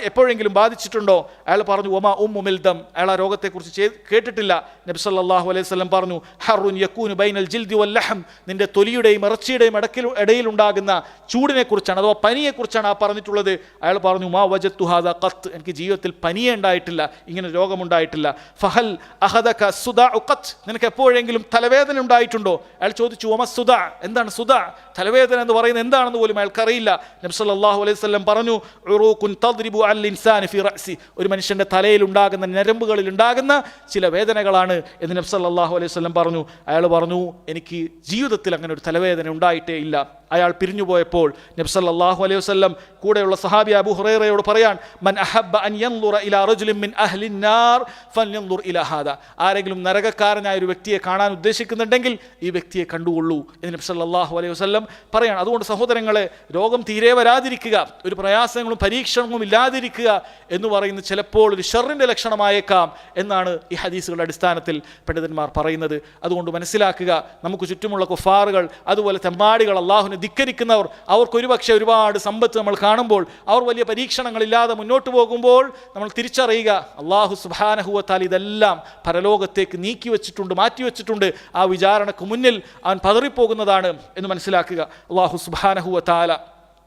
[SPEAKER 1] എപ്പോഴെങ്കിലും ബാധിച്ചിട്ടുണ്ടോ? അയാൾ പറഞ്ഞു ഒമാ ഉമ്മുമിൽദം. അയാൾ ആ രോഗത്തെക്കുറിച്ച് കേട്ടിട്ടില്ല. നബി സല്ലല്ലാഹു അലൈഹി വസല്ലം പറഞ്ഞു ഹറുൻ യകൂനു ബൈനൽ ജിൽദി വൽ ലഹം, നിന്റെ തൊലിയുടെയും ഇറച്ചിയുടെയും ഇടയിൽ ഉണ്ടാകുന്ന ചൂടിനെ കുറിച്ചാണ് അഥവാ പനിയെക്കുറിച്ചാണ് ആ പറഞ്ഞിട്ടുള്ളത്. അയാൾ പറഞ്ഞു മാ വജത്തു ഹാദാ ഖത്ത്, എനിക്ക് ജീവിതത്തിൽ പനിയേ ഉണ്ടായിട്ടില്ല, ഇങ്ങനെ രോഗമുണ്ടായിട്ടില്ല. ഫഹൽ അഹദക സുദാഉ ഖത്ത്, നിനക്ക് എപ്പോഴെങ്കിലും തലവേദന ഉണ്ടായിട്ടുണ്ടോ? അയാൾ ചോദിച്ചു ഒമ സുദാ, എന്താണ് സുദാ, തലവേദന എന്ന് പറയുന്നത് എന്താണെന്ന് പോലും അയാൾക്കറിയില്ല. നബി സല്ലല്ലാഹു അലൈഹി വസല്ലം പറഞ്ഞു ഉറൂഖുൻ തദ്രിബു അൽ ഇൻസാനി ഫി റഅസി, ഒരു മനുഷ്യന്റെ തലയിൽ ഉണ്ടാകുന്ന ഞരമ്പുകളിൽ ഉണ്ടാകുന്ന ചില വേദനകളാണ് എന്ന് നബി സല്ലല്ലാഹു അലൈഹി വസല്ലം പറഞ്ഞു. അയാൾ പറഞ്ഞു എനിക്ക് ജീവിതത്തിൽ അങ്ങനെ ഒരു തലവേദന ഉണ്ടായിട്ടേ ഇല്ല. അയാൾ പിരിഞ്ഞുപോയപ്പോൾ നബി സല്ലല്ലാഹു അലൈഹി വസല്ലം കൂടെയുള്ള സഹാബി അബൂ ഹുറൈറയോട് പറയാൻ മൻ അഹബ്ബ അൻ യൻദുറ ഇലാ റജുലിൻ മിൻ അഹ്ലി നാർ ഫൽയൻദുർ ഇലാ ഹാദാ, ആരെങ്കിലും നരകക്കാരനായ ഒരു വ്യക്തിയെ കാണാൻ ഉദ്ദേശിക്കുന്നുണ്ടെങ്കിൽ ഈ വ്യക്തിയെ കണ്ടുകൊള്ളൂ എന്ന് നബി സല്ലല്ലാഹു അലൈഹി വസല്ലം പറയാണ്. അതുകൊണ്ട് സഹോദരങ്ങളെ, രോഗം തീരെ വരാതിരിക്കുക, ഒരു പ്രയാസങ്ങളും പരീക്ഷണങ്ങളും ഇല്ലാതിരിക്കുക എന്ന് പറയുന്നത് ചിലപ്പോൾ ഒരു ഷർറിൻ്റെ ലക്ഷണമായേക്കാം എന്നാണ് ഈ ഹദീസുകളുടെ അടിസ്ഥാനത്തിൽ പണ്ഡിതന്മാർ പറയുന്നത്. അതുകൊണ്ട് മനസ്സിലാക്കുക, നമുക്ക് ചുറ്റുമുള്ള കുഫാറുകൾ, അതുപോലെ തെമ്മാടികൾ, അള്ളാഹുവിനെ ധിക്കരിക്കുന്നവർ, അവർക്കൊരു പക്ഷേ ഒരുപാട് സമ്പത്ത് നമ്മൾ കാണുമ്പോൾ, അവർ വലിയ പരീക്ഷണങ്ങളില്ലാതെ മുന്നോട്ട് പോകുമ്പോൾ നമ്മൾ തിരിച്ചറിയുക അള്ളാഹു സുബ്ഹാനഹു വ തആല ഇതെല്ലാം പരലോകത്തേക്ക് നീക്കി വെച്ചിട്ടുണ്ട്, മാറ്റി വെച്ചിട്ടുണ്ട്. ആ വിചാരണക്ക് മുന്നിൽ അവൻ പതറിപ്പോകുന്നതാണ് എന്ന് മനസ്സിലാക്കുക. അള്ളാഹു സുബ്ഹാനഹു വ തആല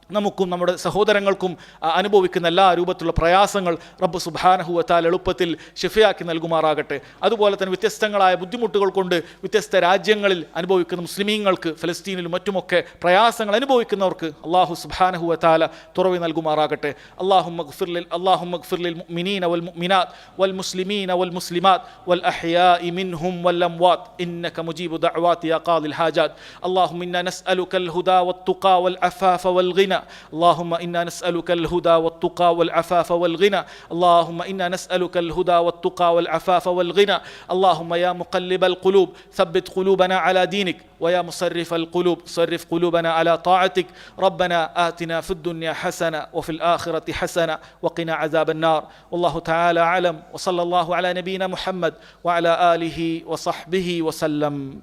[SPEAKER 1] നമുക്കും നമ്മുടെ സഹോദരങ്ങൾക്കും അനുഭവിക്കുന്ന എല്ലാ രൂപത്തിലുള്ള പ്രയാസങ്ങൾ റബ്ബ് സുബ്ഹാനഹു വ തആല എളുപ്പത്തിൽ ശിഫയാക്കി നൽകുമാറാകട്ടെ. അതുപോലെ തന്നെ വ്യത്യസ്തങ്ങളായ ബുദ്ധിമുട്ടുകൾ കൊണ്ട് വ്യത്യസ്ത രാജ്യങ്ങളിൽ അനുഭവിക്കുന്ന മുസ്ലിമീങ്ങൾക്ക്, ഫലസ്തീനിലും മറ്റുമൊക്കെ പ്രയാസങ്ങൾ അനുഭവിക്കുന്നവർക്ക് അല്ലാഹു സുബ്ഹാനഹു വ തആല തുറവി നൽകുമാറാകട്ടെ. അല്ലാഹുമ്മ ഗ്ഫിർ ലിൽ മുഅ്മിനീന വൽ മുഅ്മിനാത്ത് വൽ മുസ്ലിമീന വൽ മുസ്ലിമാത്ത് വൽ അഹ്യാഇ മിൻഹും വൽ അംവാത്ത് ഇന്നക മുജീബു ദഅവാതി യാ ഖാദിൽ ഹാജാത്ത്. അല്ലാഹുമ്മ ഇന്നാ നസ്അലുകൽ ഹുദാ വത്തുഖാ വൽ അഫാഫ വൽ ഗിന. اللهم إنا نسألك الهدى والتقى والعفاف والغنى. اللهم إنا نسألك الهدى والتقى والعفاف والغنى. اللهم يا مقلب القلوب ثبت قلوبنا على دينك، ويا مصرف القلوب صرف قلوبنا على طاعتك. ربنا آتنا في الدنيا حسنة وفي الآخرة حسنة وقنا عذاب النار. والله تعالى أعلم، وصلى الله على نبينا محمد وعلى آله وصحبه وسلم.